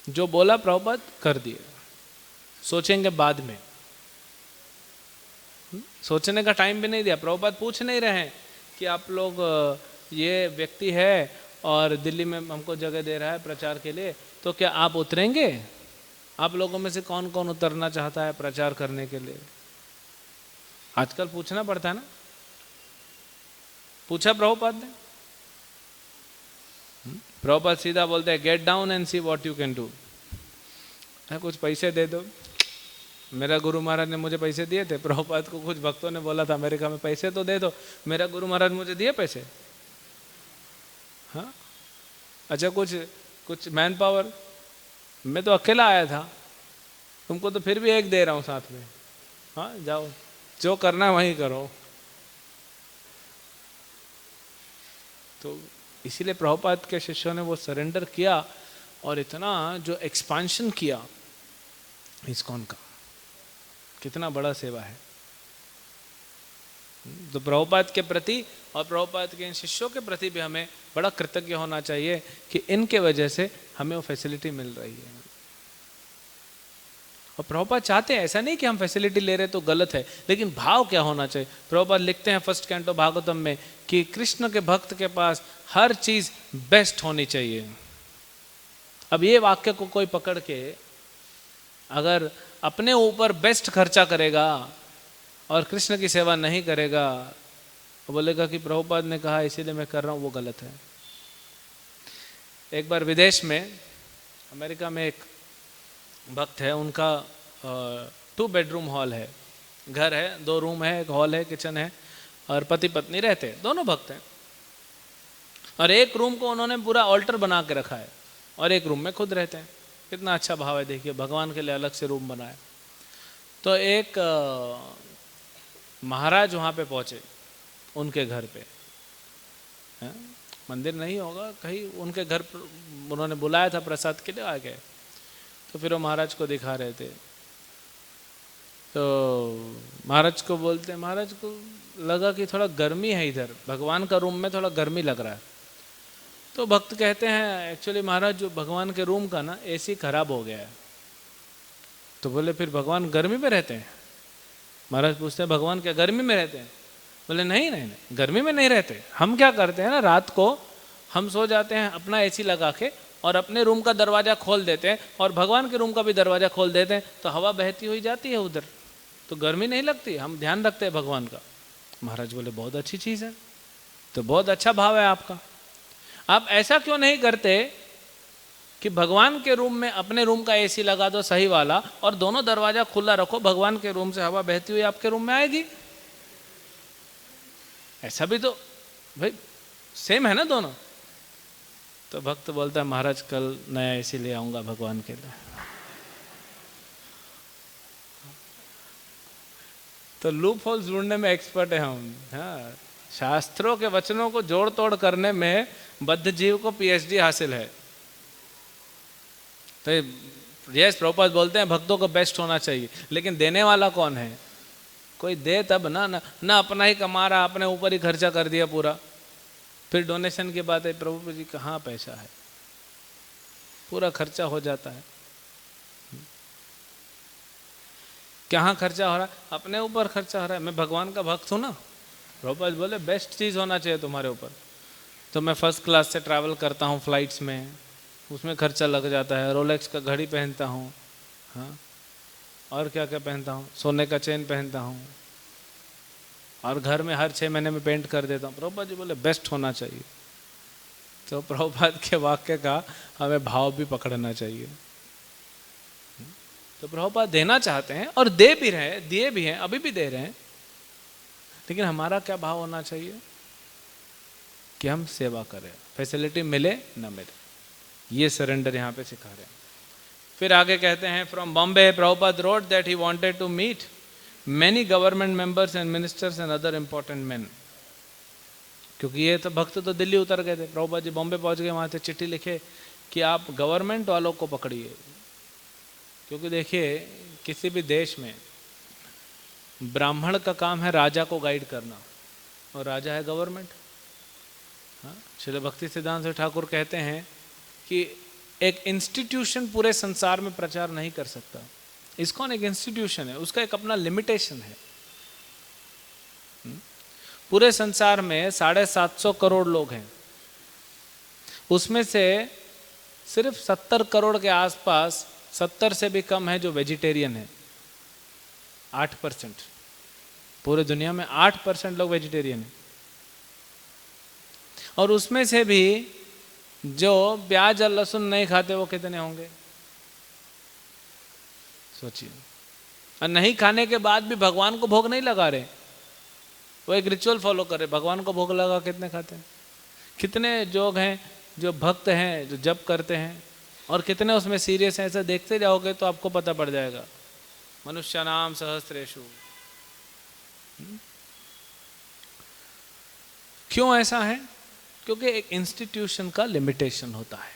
जो बोला प्रभुपाद कर दिए, सोचेंगे बाद में, सोचने का टाइम भी नहीं दिया। प्रभुपाद पूछ नहीं रहे हैं कि आप लोग, ये व्यक्ति है और दिल्ली में हमको जगह दे रहा है प्रचार के लिए, तो क्या आप उतरेंगे? आप लोगों में से कौन कौन उतरना चाहता है प्रचार करने के लिए? आजकल पूछना पड़ता है ना। पूछा प्रभुपाद ने? प्रभुपाद सीधा बोलते हैं, get down and see what you can do. कुछ पैसे दे दो। मेरा गुरु महाराज ने मुझे पैसे दिए थे। प्रभुपाद को कुछ भक्तों ने बोला था अमेरिका में, पैसे तो दे दो। मेरा गुरु महाराज मुझे दिए पैसे? हाँ, अच्छा, कुछ मैन पावर, मैं तो अकेला आया था, तुमको तो फिर भी एक दे रहा हूँ साथ में। हाँ, जाओ, जो करना है वहीं करो। तो इसीलिए प्रभुपाद के शिष्यों ने वो सरेंडर किया और इतना जो एक्सपांशन किया इस्कॉन का, कितना बड़ा सेवा है। तो प्रभुपाद के प्रति और प्रभुपाद के इन शिष्यों के प्रति भी हमें बड़ा कृतज्ञ होना चाहिए कि इनके वजह से हमें वो फैसिलिटी मिल रही है। और प्रभुपाद चाहते हैं, ऐसा नहीं कि हम फैसिलिटी ले रहे तो गलत है, लेकिन भाव क्या होना चाहिए। प्रभुपाद लिखते हैं फर्स्ट कैंटो भागवतम में कि कृष्ण के भक्त के पास हर चीज बेस्ट होनी चाहिए। अब ये वाक्य को कोई पकड़ के अगर अपने ऊपर बेस्ट खर्चा करेगा और कृष्ण की सेवा नहीं करेगा, तो बोलेगा कि प्रभुपाद ने कहा इसीलिए मैं कर रहा हूँ, वो गलत है। एक बार विदेश में, अमेरिका में एक भक्त है, उनका 2 बेडरूम हॉल है, घर है, 2 रूम है, एक हॉल है, किचन है, और पति पत्नी रहते हैं, दोनों भक्त हैं। और एक रूम को उन्होंने पूरा ऑल्टर बना के रखा है और एक रूम में खुद रहते हैं। कितना अच्छा भाव है, देखिए, भगवान के लिए अलग से रूम बनाया। तो एक महाराज वहाँ पे पहुँचे, उनके घर पे, मंदिर नहीं होगा कहीं, उनके घर उन्होंने बुलाया था प्रसाद के लिए, आ गए। तो फिर वो महाराज को दिखा रहे थे। तो महाराज को बोलते, महाराज को लगा कि थोड़ा गर्मी है इधर, भगवान का रूम में थोड़ा गर्मी लग रहा है। तो भक्त कहते हैं, एक्चुअली महाराज जो भगवान के रूम का ना एसी खराब हो गया है। तो बोले फिर भगवान गर्मी में रहते हैं? महाराज पूछते हैं, भगवान क्या गर्मी में रहते हैं? बोले नहीं नहीं नहीं, गर्मी में नहीं रहते। हम क्या करते हैं ना, रात को हम सो जाते हैं अपना एसी लगा के और अपने रूम का दरवाज़ा खोल देते हैं और भगवान के रूम का भी दरवाज़ा खोल देते हैं, तो हवा बहती हुई जाती है उधर, तो गर्मी नहीं लगती, हम ध्यान रखते हैं भगवान का। महाराज बोले बहुत अच्छी चीज़ है, तो बहुत अच्छा भाव है आपका। आप ऐसा क्यों नहीं करते कि भगवान के रूम में अपने रूम का एसी लगा दो सही वाला और दोनों दरवाज़ा खुला रखो, भगवान के रूम से हवा बहती हुई आपके रूम में आएगी। ऐसा भी तो भाई सेम है ना दोनों। तो भक्त बोलता है महाराज कल नया एसी ले आऊंगा भगवान के लिए। तो लूप होल्स ढूंढने में एक्सपर्ट है हम। हाँ, शास्त्रों के वचनों को जोड़ तोड़ करने में बद्ध जीव को पीएचडी हासिल है। तो यस, प्रभुपाद बोलते हैं भक्तों को बेस्ट होना चाहिए, लेकिन देने वाला कौन है? कोई दे तब ना अपना ही कमा रहा, अपने ऊपर ही खर्चा कर दिया पूरा, फिर डोनेशन की बात है, प्रभु जी कहाँ पैसा है, पूरा खर्चा हो जाता है। कहाँ खर्चा हो रहा है? अपने ऊपर खर्चा हो रहा है। मैं भगवान का भक्त हूँ ना, प्रभुपाद बोले बेस्ट चीज़ होना चाहिए तुम्हारे ऊपर। तो मैं फर्स्ट क्लास से ट्रैवल करता हूँ फ्लाइट्स में, उसमें खर्चा लग जाता है, रोलेक्स का घड़ी पहनता हूँ, हाँ, और क्या क्या पहनता हूँ, सोने का चेन पहनता हूँ, और घर में हर 6 महीने में पेंट कर देता हूँ। प्रभुपाद जी बोले बेस्ट होना चाहिए। तो प्रभुपाद के वाक्य का हमें भाव भी पकड़ना चाहिए। तो प्रभुपाद देना चाहते हैं और दे भी रहे हैं, दिए भी हैं, अभी भी दे रहे हैं, लेकिन हमारा क्या भाव होना चाहिए कि हम सेवा करें, फैसिलिटी मिले ना मिले, ये सरेंडर यहाँ पे सिखा रहे हैं। फिर आगे कहते हैं from Bombay Prabhupada wrote that he wanted to meet many government members and ministers and other important man. क्योंकि ये तो भक्त तो दिल्ली उतर गए थे, प्रभुपाद जी बॉम्बे पहुंच गए, वहां से चिट्ठी लिखे कि आप गवर्नमेंट वालों को पकड़िए। क्योंकि देखिए किसी भी देश में ब्राह्मण का काम है राजा को गाइड करना, और राजा है गवर्नमेंट। हाँ, श्री भक्ति सिद्धांत ठाकुर कहते हैं कि एक इंस्टीट्यूशन पूरे संसार में प्रचार नहीं कर सकता। इस्कॉन एक इंस्टीट्यूशन है, उसका एक अपना लिमिटेशन है। पूरे संसार में 750 करोड़ लोग हैं, उसमें से सिर्फ 70 करोड़ के आसपास, 70 से भी कम है जो वेजिटेरियन है। 8%, पूरे दुनिया में 8% लोग वेजिटेरियन हैं। और उसमें से भी जो प्याज और लहसुन नहीं खाते वो कितने होंगे सोचिए। और नहीं खाने के बाद भी भगवान को भोग नहीं लगा रहे, वो एक रिचुअल फॉलो कर रहे, भगवान को भोग लगा कितने खाते हैं? कितने लोग हैं जो भक्त हैं जो जप करते हैं, और कितने उसमें सीरियस हैं? ऐसा देखते जाओगे तो आपको पता पड़ जाएगा। मनुष्य नाम सहस्त्रेषु। क्यों ऐसा है? क्योंकि एक इंस्टीट्यूशन का लिमिटेशन होता है।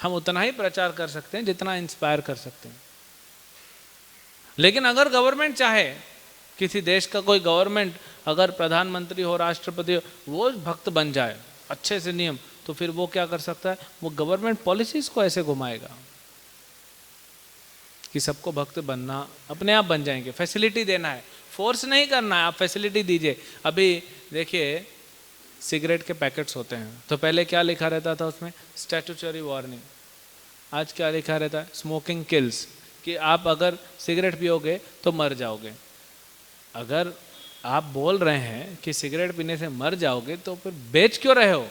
हम उतना ही प्रचार कर सकते हैं जितना इंस्पायर कर सकते हैं। लेकिन अगर गवर्नमेंट चाहे, किसी देश का कोई गवर्नमेंट अगर प्रधानमंत्री हो, राष्ट्रपति हो, वो भक्त बन जाए अच्छे से नियम, तो फिर वो क्या कर सकता है? वो गवर्नमेंट पॉलिसीज को ऐसे घुमाएगा कि सबको भक्त बनना, अपने आप बन जाएंगे। फैसिलिटी देना है, फोर्स नहीं करना है, आप फैसिलिटी दीजिए। अभी देखिए सिगरेट के पैकेट्स होते हैं, तो पहले क्या लिखा रहता था उसमें? Statutory warning. आज क्या लिखा रहता है? स्मोकिंग किल्स, कि आप अगर सिगरेट पियोगे तो मर जाओगे। अगर आप बोल रहे हैं कि सिगरेट पीने से मर जाओगे, तो फिर बेच क्यों रहे हो?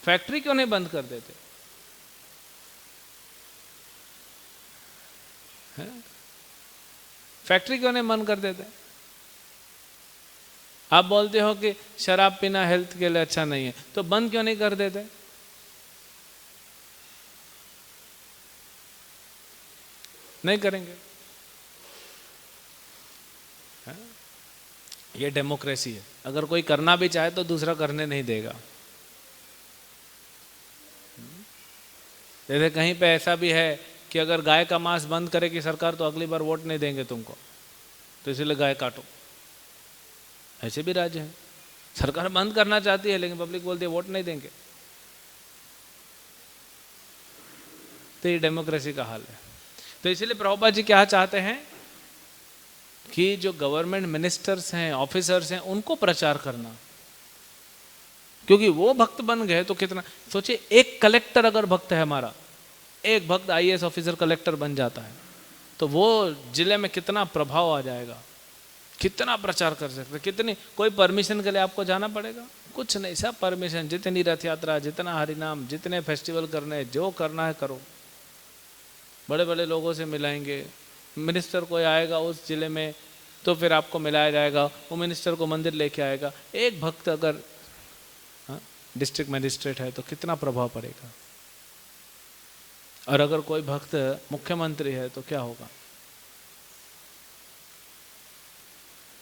फैक्ट्री क्यों नहीं बंद कर देते? फैक्ट्री क्यों नहीं बंद कर देते? आप बोलते हो कि शराब पीना हेल्थ के लिए अच्छा नहीं है, तो बंद क्यों नहीं कर देते? नहीं करेंगे। ये डेमोक्रेसी है, अगर कोई करना भी चाहे तो दूसरा करने नहीं देगा। जैसे कहीं पे ऐसा भी है कि अगर गाय का मांस बंद करेगी सरकार तो अगली बार वोट नहीं देंगे तुमको, तो इसलिए गाय काटो। ऐसे भी राज्य हैं, सरकार बंद करना चाहती है लेकिन पब्लिक बोलती है वोट नहीं देंगे। तो ये डेमोक्रेसी का हाल है। तो इसलिए प्रभुपाद जी क्या चाहते हैं कि जो गवर्नमेंट मिनिस्टर्स हैं, ऑफिसर्स हैं, उनको प्रचार करना, क्योंकि वो भक्त बन गए तो कितना। सोचिए एक कलेक्टर अगर भक्त है हमारा, एक भक्त आईएएस ऑफिसर कलेक्टर बन जाता है, तो वो जिले में कितना प्रभाव आ जाएगा, कितना प्रचार कर सकते। कितनी, कोई परमिशन के लिए आपको जाना पड़ेगा? कुछ नहीं, सब परमिशन, जितनी रथ यात्रा, जितना हरिनाम, जितने फेस्टिवल करने, जो करना है करो। बड़े बड़े लोगों से मिलाएंगे, मिनिस्टर कोई आएगा उस जिले में तो फिर आपको मिलाया जाएगा, वो मिनिस्टर को मंदिर लेके आएगा। एक भक्त अगर डिस्ट्रिक्ट मजिस्ट्रेट है तो कितना प्रभाव पड़ेगा, और अगर कोई भक्त मुख्यमंत्री है तो क्या होगा।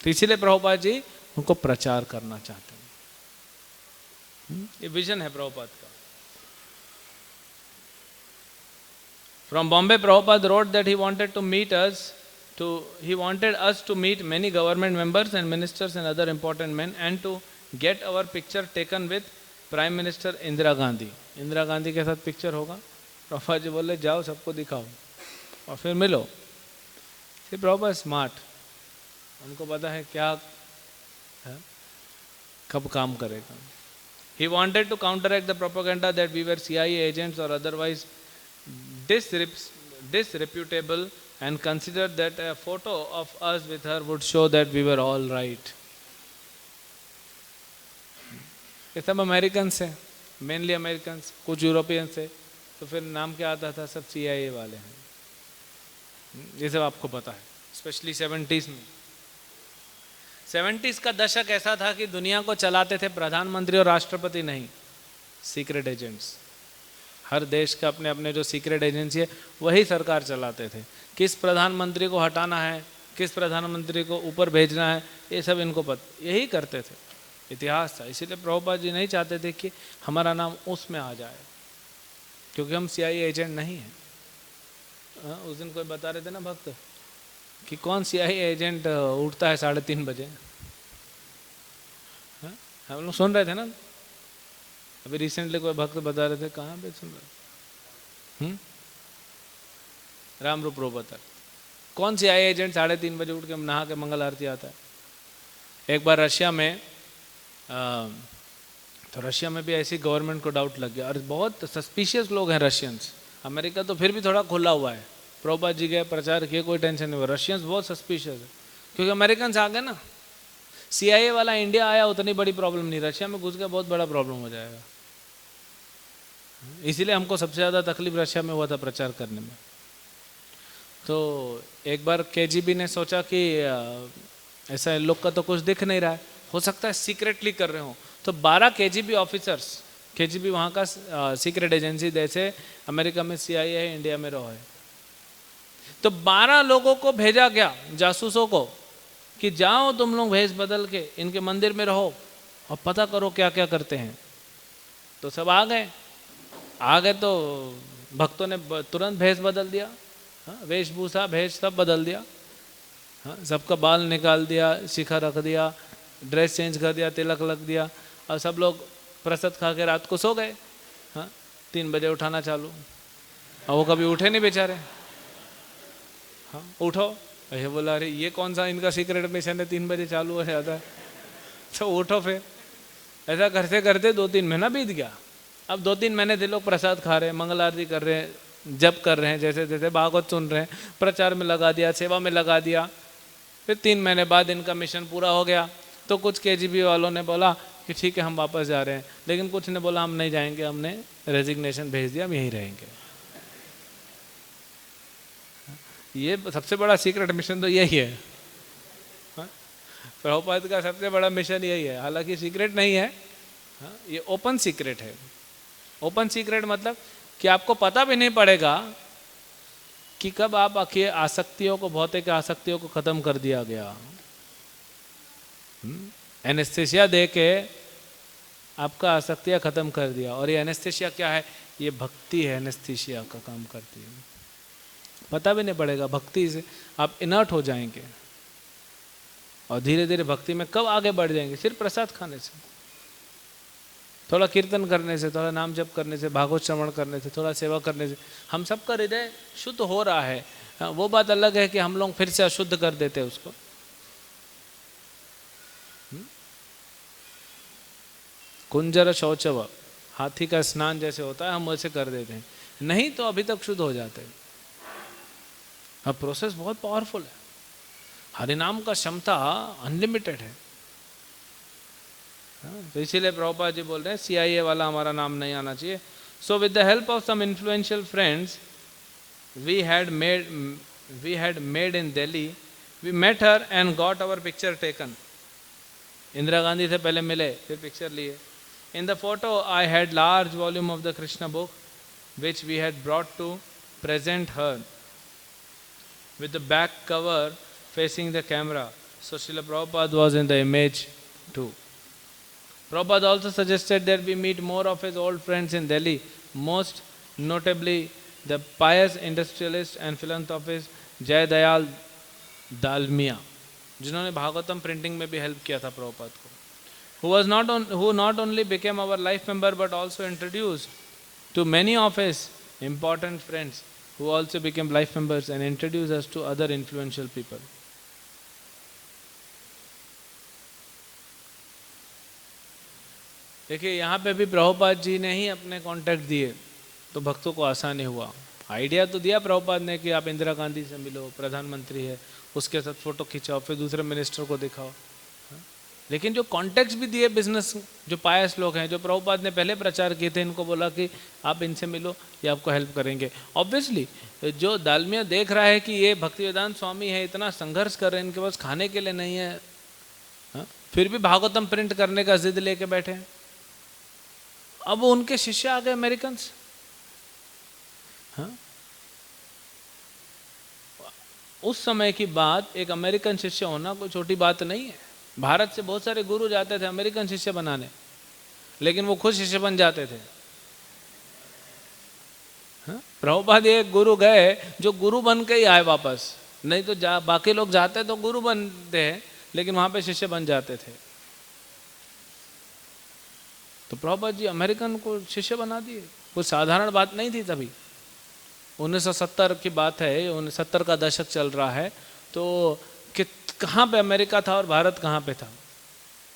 तो इसीलिए प्रभुपाद जी उनको प्रचार करना चाहते हैं। ये विजन है प्रभुपाद का। From Bombay, Prabhupada wrote that he wanted to meet us, he wanted us to meet many government members and ministers and other important men and to get our picture taken with Prime Minister Indira Gandhi. Indira Gandhi के साथ पिक्चर होगा। प्रभुपाद जी बोले जाओ सबको दिखाओ और फिर मिलो। ये प्रभुपाद स्मार्ट, उनको पता है क्या है, कब काम करेगा। He wanted to counteract the propaganda that we were CIA agents or otherwise disreputable and considered that a photo of us with her would show that we were all right. ये सब अमेरिकन है, मेनली अमेरिकन, कुछ यूरोपियन से, तो फिर नाम क्या आता था, सब CIA वाले हैं। ये सब आपको पता है, स्पेशली 70s में। 70s का दशक ऐसा था कि दुनिया को चलाते थे प्रधानमंत्री और राष्ट्रपति नहीं, सीक्रेट एजेंट्स। हर देश का अपने अपने जो सीक्रेट एजेंसी है वही सरकार चलाते थे। किस प्रधानमंत्री को हटाना है, किस प्रधानमंत्री को ऊपर भेजना है, ये सब इनको पता, यही करते थे, इतिहास था। इसीलिए प्रभुपाद जी नहीं चाहते थे कि हमारा नाम उसमें आ जाए, क्योंकि हम CIA एजेंट नहीं हैं। उस दिन कोई बता रहे थे ना भक्त कि कौन CIA एजेंट उठता है 3:30 बजे, हम लोग सुन रहे थे ना। अभी रिसेंटली कोई भक्त बता रहे थे, कहाँ पे सुन रहे, राम रूप रो बता, कौन CIA एजेंट 3:30 बजे उठ के नहा के मंगल आरती आता है। एक बार रशिया में तो रशिया में भी ऐसी गवर्नमेंट को डाउट लग गया, और बहुत सस्पिशियस लोग हैं रशियंस। अमेरिका तो फिर भी थोड़ा खुला हुआ है, प्रभुपाद जी गए, प्रचार किए, कोई टेंशन नहीं हुआ। रशियंस बहुत सस्पिशियस है, क्योंकि अमेरिकन आ गए ना। CIA वाला इंडिया आया उतनी बड़ी प्रॉब्लम नहीं, रशिया में घुस गया बहुत बड़ा प्रॉब्लम हो जाएगा। इसीलिए हमको सबसे ज़्यादा तकलीफ रशिया में हुआ था प्रचार करने में। तो एक बार KGB ने सोचा कि ऐसा इन लोग का तो कुछ दिख नहीं रहा है, हो सकता है सीक्रेटली कर रहे हो। तो 12 KGB ऑफिसर्स, KGB वहाँ का सीक्रेट एजेंसी, जैसे अमेरिका में CIA है, इंडिया में रहो है, तो 12 लोगों को भेजा गया, जासूसों को, कि जाओ तुम लोग भेष बदल के इनके मंदिर में रहो और पता करो क्या क्या करते हैं। तो सब आ गए तो भक्तों ने तुरंत भेष बदल दिया, वेशभूषा भेष सब बदल दिया, सबका बाल निकाल दिया, शिखा रख दिया, ड्रेस चेंज कर दिया, तिलक लग दिया, और सब लोग प्रसाद खा के रात को सो गए। 3 बजे उठाना चालू, और वो कभी उठे नहीं बेचारे। उठो, ये बोला अरे ये कौन सा इनका सीक्रेट मिशन है, 3 बजे चालू हो जाता है, तो उठो। फिर ऐसा करते करते 2-3 महीना बीत गया। अब 2-3 महीने थे लोग प्रसाद खा रहे हैं, मंगल आरती कर रहे हैं, जप कर रहे हैं, जैसे जैसे भागवत सुन रहे हैं, प्रचार में लगा दिया, सेवा में लगा दिया। फिर 3 महीने बाद इनका मिशन पूरा हो गया, तो कुछ KGB वालों ने बोला कि ठीक है हम वापस जा रहे हैं, लेकिन कुछ ने बोला हम नहीं जाएंगे, हमने रेजिग्नेशन भेज दिया, हम यहीं रहेंगे। ये सबसे बड़ा सीक्रेट मिशन तो यही है, प्रभुपाद का सबसे बड़ा मिशन यही है। हालांकि सीक्रेट नहीं है, ये ओपन सीक्रेट है। ओपन सीक्रेट मतलब कि आपको पता भी नहीं पड़ेगा कि कब आप आपकी आसक्तियों को, भौतिक आसक्तियों को खत्म कर दिया गया। एनेस्थेसिया दे के आपका आसक्तियां खत्म कर दिया, और ये एनेस्थेसिया क्या है, ये भक्ति है, एनेस्थेसिया का काम करती है। पता भी नहीं पड़ेगा, भक्ति से आप इनर्ट हो जाएंगे, और धीरे धीरे भक्ति में कब आगे बढ़ जाएंगे, सिर्फ प्रसाद खाने से, थोड़ा कीर्तन करने से, थोड़ा नाम जप करने से, भागवत श्रवण करने से, थोड़ा सेवा करने से हम सबका हृदय शुद्ध हो रहा है। वो बात अलग है कि हम लोग फिर से अशुद्ध कर देते हैं उसको। कुंजर शौचव, हाथी का स्नान जैसे होता है हम वैसे कर देते हैं, नहीं तो अभी तक शुद्ध हो जाते हैं। अब प्रोसेस बहुत पावरफुल है, हरिनाम का क्षमता अनलिमिटेड है। तो इसीलिए प्रभुपाद जी बोल रहे हैं CIA वाला हमारा नाम नहीं आना चाहिए। So with the help of some influential friends we had made in Delhi, we met her and got our picture taken. Indira Gandhi से पहले मिले, फिर पिक्चर लिए, In the photo, I had large volume of the Krishna book, which we had brought to present her, with the back cover facing the camera. So Srila Prabhupada was in the image too. Prabhupada also suggested that we meet more of his old friends in Delhi, most notably the pious industrialist and philanthropist Jay Dayal Dalmia, जिन्होंने भागवतम प्रिंटिंग में भी हेल्प किया था प्रभुपाद को, who not only became our life member but also introduced to many of his important friends who also became life members and introduced us to other influential people. देखिए यहाँ पे भी प्रभुपाद जी ने ही अपने कांटेक्ट दिए तो भक्तों को आसानी हुआ. आइडिया तो दिया प्रभुपाद ने कि आप इंदिरा गांधी से मिलो, प्रधानमंत्री है, उसके साथ फोटो खिंचाओ, फिर दूसरे मिनिस्टर को दिखाओ. लेकिन जो कॉन्टेक्ट भी दिए बिजनेस, जो पायस लोग हैं, जो प्रभुपाद ने पहले प्रचार किए थे, इनको बोला कि आप इनसे मिलो, ये आपको हेल्प करेंगे. ऑब्वियसली जो दालमिया देख रहा है कि ये भक्तिवेदांत स्वामी है, इतना संघर्ष कर रहे हैं, इनके पास खाने के लिए नहीं है, फिर भी भागवतम प्रिंट करने का जिद लेके बैठे हैं. अब उनके शिष्य आ गए अमेरिकन. उस समय की बात, एक अमेरिकन शिष्य होना कोई छोटी बात नहीं है. भारत से बहुत सारे गुरु जाते थे अमेरिकन शिष्य बनाने, लेकिन वो खुद शिष्य बन जाते थे. प्रभुपाद एक गुरु गए जो गुरु बन के ही आए वापस, नहीं तो बाकी लोग जाते तो गुरु बनते हैं, लेकिन वहां पे शिष्य बन जाते थे. तो प्रभुपाद जी अमेरिकन को शिष्य बना दिए. कोई साधारण बात नहीं थी तभी. 1970 की बात है, 70 का दशक चल रहा है, तो कि कहाँ पे अमेरिका था और भारत कहाँ पे था.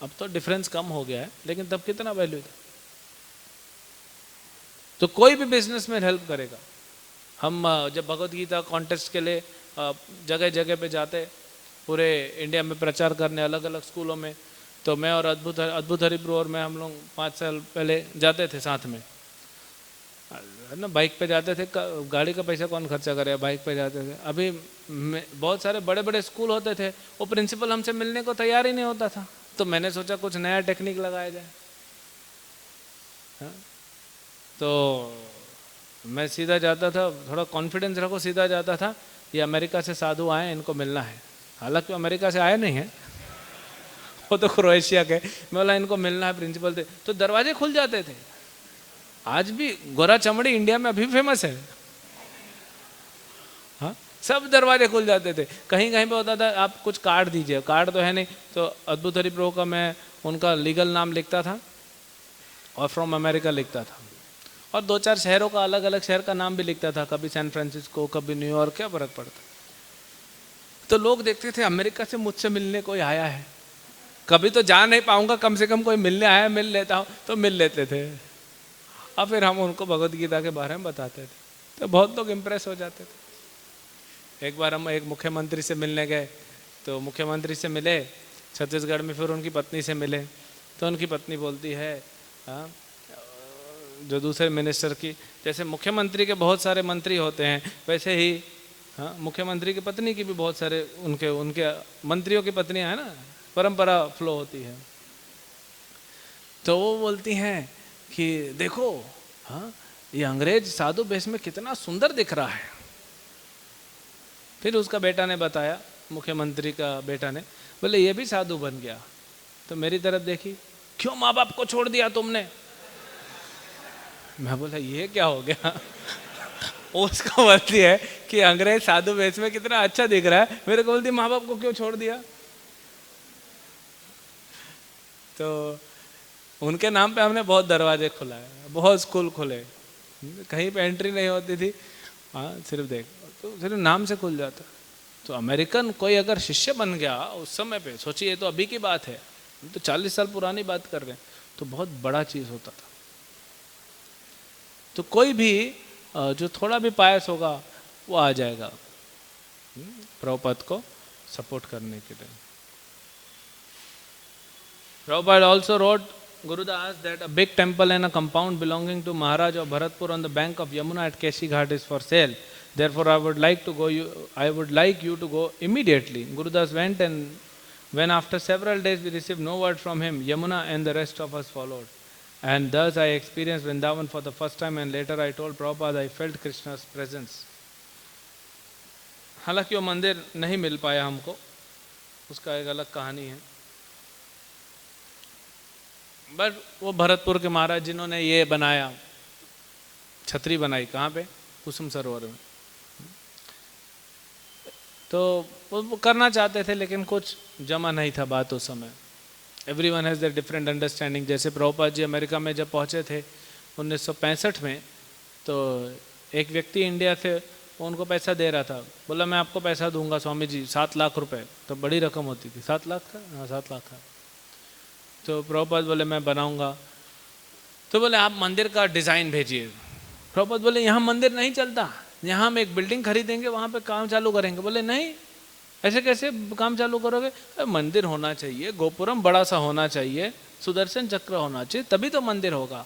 अब तो डिफरेंस कम हो गया है, लेकिन तब कितना वैल्यू था. तो कोई भी बिजनेसमैन हेल्प करेगा. हम जब भगवत गीता कॉन्टेस्ट के लिए जगह जगह पे जाते, पूरे इंडिया में प्रचार करने अलग अलग स्कूलों में, तो मैं और अद्भुत हरिप्रभु और मैं, हम लोग 5 साल पहले जाते थे साथ में, है ना. बाइक पे जाते थे, गाड़ी का पैसा कौन खर्चा करे, बाइक पे जाते थे. अभी बहुत सारे बड़े बड़े स्कूल होते थे, वो प्रिंसिपल हमसे मिलने को तैयार ही नहीं होता था. तो मैंने सोचा कुछ नया टेक्निक लगाया जाए. तो मैं सीधा जाता था, थोड़ा कॉन्फिडेंस रखो, सीधा जाता था, ये अमेरिका से साधु आए, इनको मिलना है. हालांकि अमेरिका से आए नहीं है, वो तो क्रोएशिया के. मैं बोला इनको मिलना है, प्रिंसिपल थे, तो दरवाजे खुल जाते थे. आज भी गोरा चमड़ी इंडिया में अभी फेमस है. हाँ, सब दरवाजे खुल जाते थे. कहीं कहीं पे होता था आप कुछ कार्ड दीजिए, कार्ड तो है नहीं, तो अद्भुत हरिप्रभु का मैं उनका लीगल नाम लिखता था और फ्रॉम अमेरिका लिखता था, और 2-4 शहरों का, अलग अलग शहर का नाम भी लिखता था, कभी सैन फ्रांसिस्को, कभी न्यूयॉर्क, क्या फर्क पड़ता. तो लोग देखते थे अमेरिका से मुझसे मिलने कोई आया है, कभी तो जा नहीं पाऊंगा, कम से कम कोई मिलने आया, मिल लेता हूँ. तो मिल लेते थे, और फिर हम उनको भगवत गीता के बारे में बताते थे, तो बहुत लोग इम्प्रेस हो जाते थे. एक बार हम एक मुख्यमंत्री से मिलने गए, तो मुख्यमंत्री से मिले छत्तीसगढ़ में, फिर उनकी पत्नी से मिले, तो उनकी पत्नी बोलती है, हाँ, जो दूसरे मिनिस्टर की, जैसे मुख्यमंत्री के बहुत सारे मंत्री होते हैं, वैसे ही हाँ मुख्यमंत्री की पत्नी की भी बहुत सारे उनके मंत्रियों की पत्नियां हैं ना, परंपरा फ्लो होती है. तो वो बोलती हैं कि देखो, हाँ, ये अंग्रेज साधु वेश में कितना सुंदर दिख रहा है. फिर उसका बेटा ने बताया, मुख्यमंत्री का बेटा ने, बोले ये भी साधु बन गया. तो मेरी तरफ देखी, क्यों माँ बाप को छोड़ दिया तुमने. मैं बोला ये क्या हो गया. उसको बोलती है कि अंग्रेज साधु वेश में कितना अच्छा दिख रहा है, मेरे को बोलती माँ बाप को क्यों छोड़ दिया. तो उनके नाम पे हमने बहुत दरवाजे खुलाए, बहुत स्कूल खुले, कहीं पे एंट्री नहीं होती थी. हाँ, सिर्फ देख, तो सिर्फ नाम से खुल जाता. तो अमेरिकन कोई अगर शिष्य बन गया उस समय पे, सोचिए, ये तो अभी की बात है, तो 40 साल पुरानी बात कर रहे हैं, तो बहुत बड़ा चीज होता था. तो कोई भी जो थोड़ा भी पायस होगा वो आ जाएगा प्रभुपाद को सपोर्ट करने के लिए. Prabhupada also wrote Gurudas that a big temple and a compound belonging to Maharaj of Bharatpur on the bank of Yamuna at Keshi Ghat is for sale. Therefore, I would like you to go immediately. Gurudas went, and when after several days we received no word from him, Yamuna and the rest of us followed. And thus I experienced Vrindavan for the first time, and later I told Prabhupada I felt Krishna's presence. हालांकि वो मंदिर नहीं मिल पाया हमको, उसका एक अलग कहानी है। बट वो भरतपुर के महाराज जिन्होंने ये बनाया, छतरी बनाई, कहाँ पे? कुसुम सरोवर में। तो वो करना चाहते थे, लेकिन कुछ जमा नहीं था बात उस समय। Everyone has the different understanding. जैसे प्रभुपाद जी अमेरिका में जब पहुँचे थे 1965 में, तो एक व्यक्ति इंडिया से वो उनको पैसा दे रहा था, बोला मैं आपको पैसा दूंगा स्वामी जी 7 लाख रुपए। तो बड़ी रकम होती थी, 7 लाख का, हाँ 7 लाख का। तो प्रभुपाद बोले मैं बनाऊंगा। तो बोले आप मंदिर का डिज़ाइन भेजिए। प्रभुपाद बोले यहाँ मंदिर नहीं चलता, यहाँ हम एक बिल्डिंग खरीदेंगे, वहाँ पे काम चालू करेंगे। बोले नहीं, ऐसे कैसे काम चालू करोगे? मंदिर होना चाहिए, गोपुरम बड़ा सा होना चाहिए, सुदर्शन चक्र होना चाहिए, तभी तो मंदिर होगा।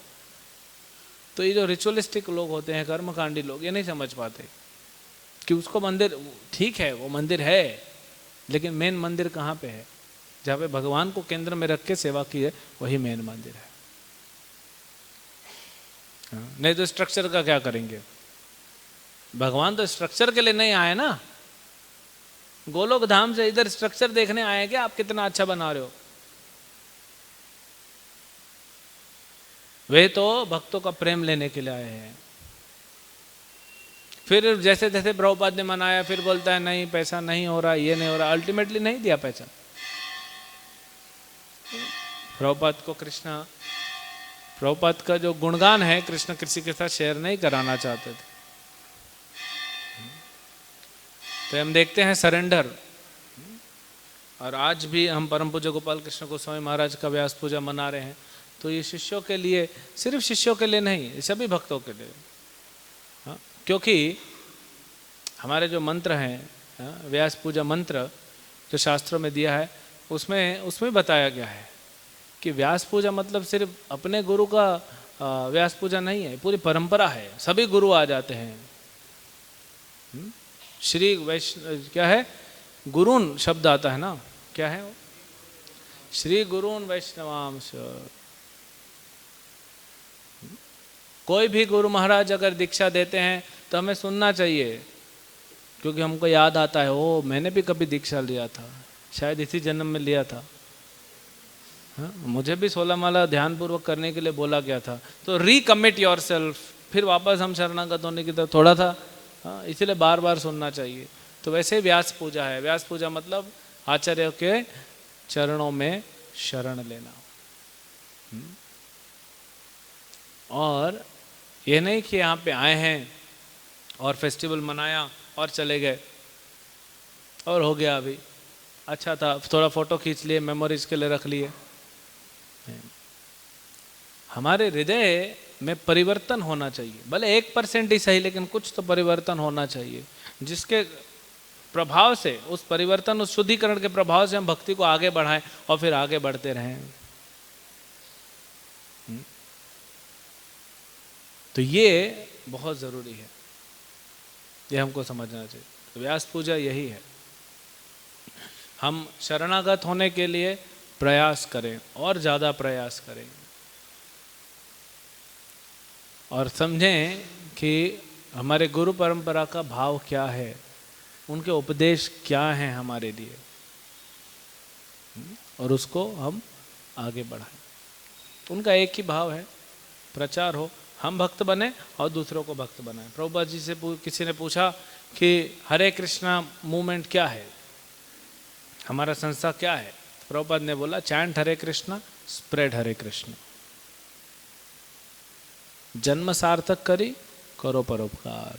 तो ये जो रिचुअलिस्टिक लोग होते हैं, कर्मकांडी लोग, ये नहीं समझ पाते कि उसको मंदिर, ठीक है वो मंदिर है, लेकिन मेन मंदिर कहाँ पे है? जहाँ पे भगवान को केंद्र में रख के सेवा की है, वही मेन मंदिर है। नहीं तो स्ट्रक्चर का क्या करेंगे? भगवान तो स्ट्रक्चर के लिए नहीं आए ना, गोलोक धाम से इधर स्ट्रक्चर देखने आए कि आप कितना अच्छा बना रहे हो। वे तो भक्तों का प्रेम लेने के लिए आए हैं। फिर जैसे जैसे प्रभुपाद ने मनाया, फिर बोलता है नहीं पैसा नहीं हो रहा, ये नहीं हो रहा। अल्टीमेटली नहीं दिया पैसा। प्रभुपाद को कृष्णा, प्रभुपाद का जो गुणगान है कृष्ण किसी के साथ शेयर नहीं कराना चाहते थे। तो हम देखते हैं सरेंडर। और आज भी हम परम पूज्य गोपाल कृष्ण गोस्वामी महाराज का व्यास पूजा मना रहे हैं, तो ये शिष्यों के लिए, सिर्फ शिष्यों के लिए नहीं, सभी भक्तों के लिए। हाँ, क्योंकि हमारे जो मंत्र हैं, व्यास पूजा मंत्र जो शास्त्रों में दिया है, उसमें बताया गया है कि व्यास पूजा मतलब सिर्फ अपने गुरु का व्यास पूजा नहीं है, पूरी परंपरा है, सभी गुरु आ जाते हैं। श्री वैष्णव क्या है, गुरुन शब्द आता है ना, क्या है वो? श्री गुरुन वैष्णवांश। कोई भी गुरु महाराज अगर दीक्षा देते हैं तो हमें सुनना चाहिए, क्योंकि हमको याद आता है, ओ मैंने भी कभी दीक्षा लिया था, शायद इसी जन्म में लिया था। हाँ, मुझे भी 16 माला ध्यानपूर्वक करने के लिए बोला गया था। तो रिकमिट योरसेल्फ, फिर वापस हम शरणागत होने की तरफ थोड़ा था। हाँ, इसीलिए बार बार सुनना चाहिए। तो वैसे व्यास पूजा है। व्यास पूजा मतलब आचार्य के चरणों में शरण लेना। और ये नहीं कि यहाँ पे आए हैं और फेस्टिवल मनाया और चले गए और हो गया, अभी अच्छा था, थोड़ा फोटो खींच लिए, मेमोरीज के लिए रख लिए। हमारे हृदय में परिवर्तन होना चाहिए, भले 1% ही सही, लेकिन कुछ तो परिवर्तन होना चाहिए, जिसके प्रभाव से, उस परिवर्तन, उस शुद्धिकरण के प्रभाव से हम भक्ति को आगे बढ़ाएं और फिर आगे बढ़ते रहें। तो ये बहुत ज़रूरी है, ये हमको समझना चाहिए। तो व्यास पूजा यही है। हम शरणागत होने के लिए प्रयास करें और ज़्यादा प्रयास करें, और समझें कि हमारे गुरु परंपरा का भाव क्या है, उनके उपदेश क्या हैं हमारे लिए, और उसको हम आगे बढ़ाएं। उनका एक ही भाव है, प्रचार हो, हम भक्त बने और दूसरों को भक्त बनाएं। प्रभुपाद जी से किसी ने पूछा कि हरे कृष्णा मूवमेंट क्या है, हमारा संस्था क्या है? प्रभुपाद ने बोला, चैंट हरे कृष्णा, स्प्रेड हरे कृष्णा। जन्म सार्थक करी, करो परोपकार।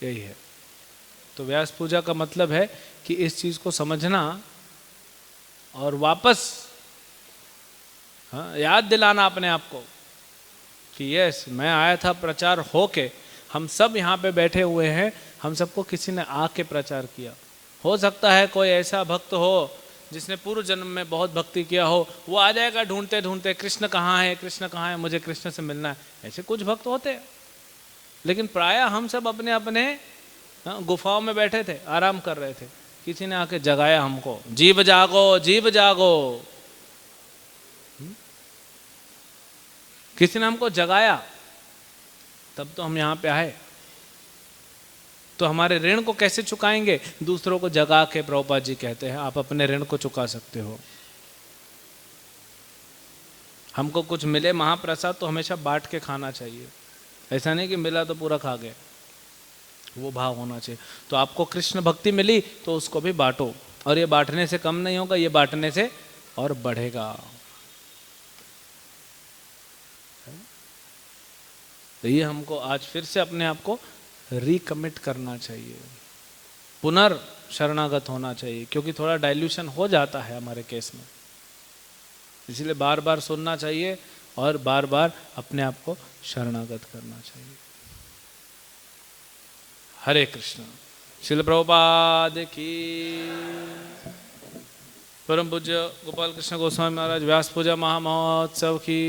यही है। तो व्यास पूजा का मतलब है कि इस चीज को समझना और वापस याद दिलाना अपने आप को कि यस, मैं आया था प्रचार होके। हम सब यहाँ पे बैठे हुए हैं, हम सबको किसी ने आके प्रचार किया। हो सकता है कोई ऐसा भक्त हो जिसने पूर्व जन्म में बहुत भक्ति किया हो, वो आ जाएगा ढूंढते ढूंढते, कृष्ण कहाँ है, कृष्ण कहाँ है, मुझे कृष्ण से मिलना है। ऐसे कुछ भक्त होते हैं, लेकिन प्रायः हम सब अपने अपने गुफाओं में बैठे थे, आराम कर रहे थे। किसी ने आके जगाया हमको, जीव जागो, जीव जागो। किसी ने हमको जगाया तब तो हम यहाँ पे आए। तो हमारे ऋण को कैसे चुकाएंगे? दूसरों को जगा के। प्रभुपाद जी कहते हैं आप अपने ऋण को चुका सकते हो। हमको कुछ मिले महाप्रसाद तो हमेशा बांट के खाना चाहिए, ऐसा नहीं कि मिला तो पूरा खा गए, वो भाव होना चाहिए। तो आपको कृष्ण भक्ति मिली तो उसको भी बांटो, और ये बांटने से कम नहीं होगा, ये बांटने से और बढ़ेगा। तो ये हमको आज फिर से अपने आप को रिकमिट करना चाहिए, पुनर्शरणागत होना चाहिए, क्योंकि थोड़ा डाइल्यूशन हो जाता है हमारे केस में। इसलिए बार बार सुनना चाहिए और बार बार अपने आप को शरणागत करना चाहिए। हरे कृष्ण। श्रील प्रभुपाद की। परम पूज्य गोपाल कृष्ण गोस्वामी महाराज व्यास पूजा महामहोत्सव की।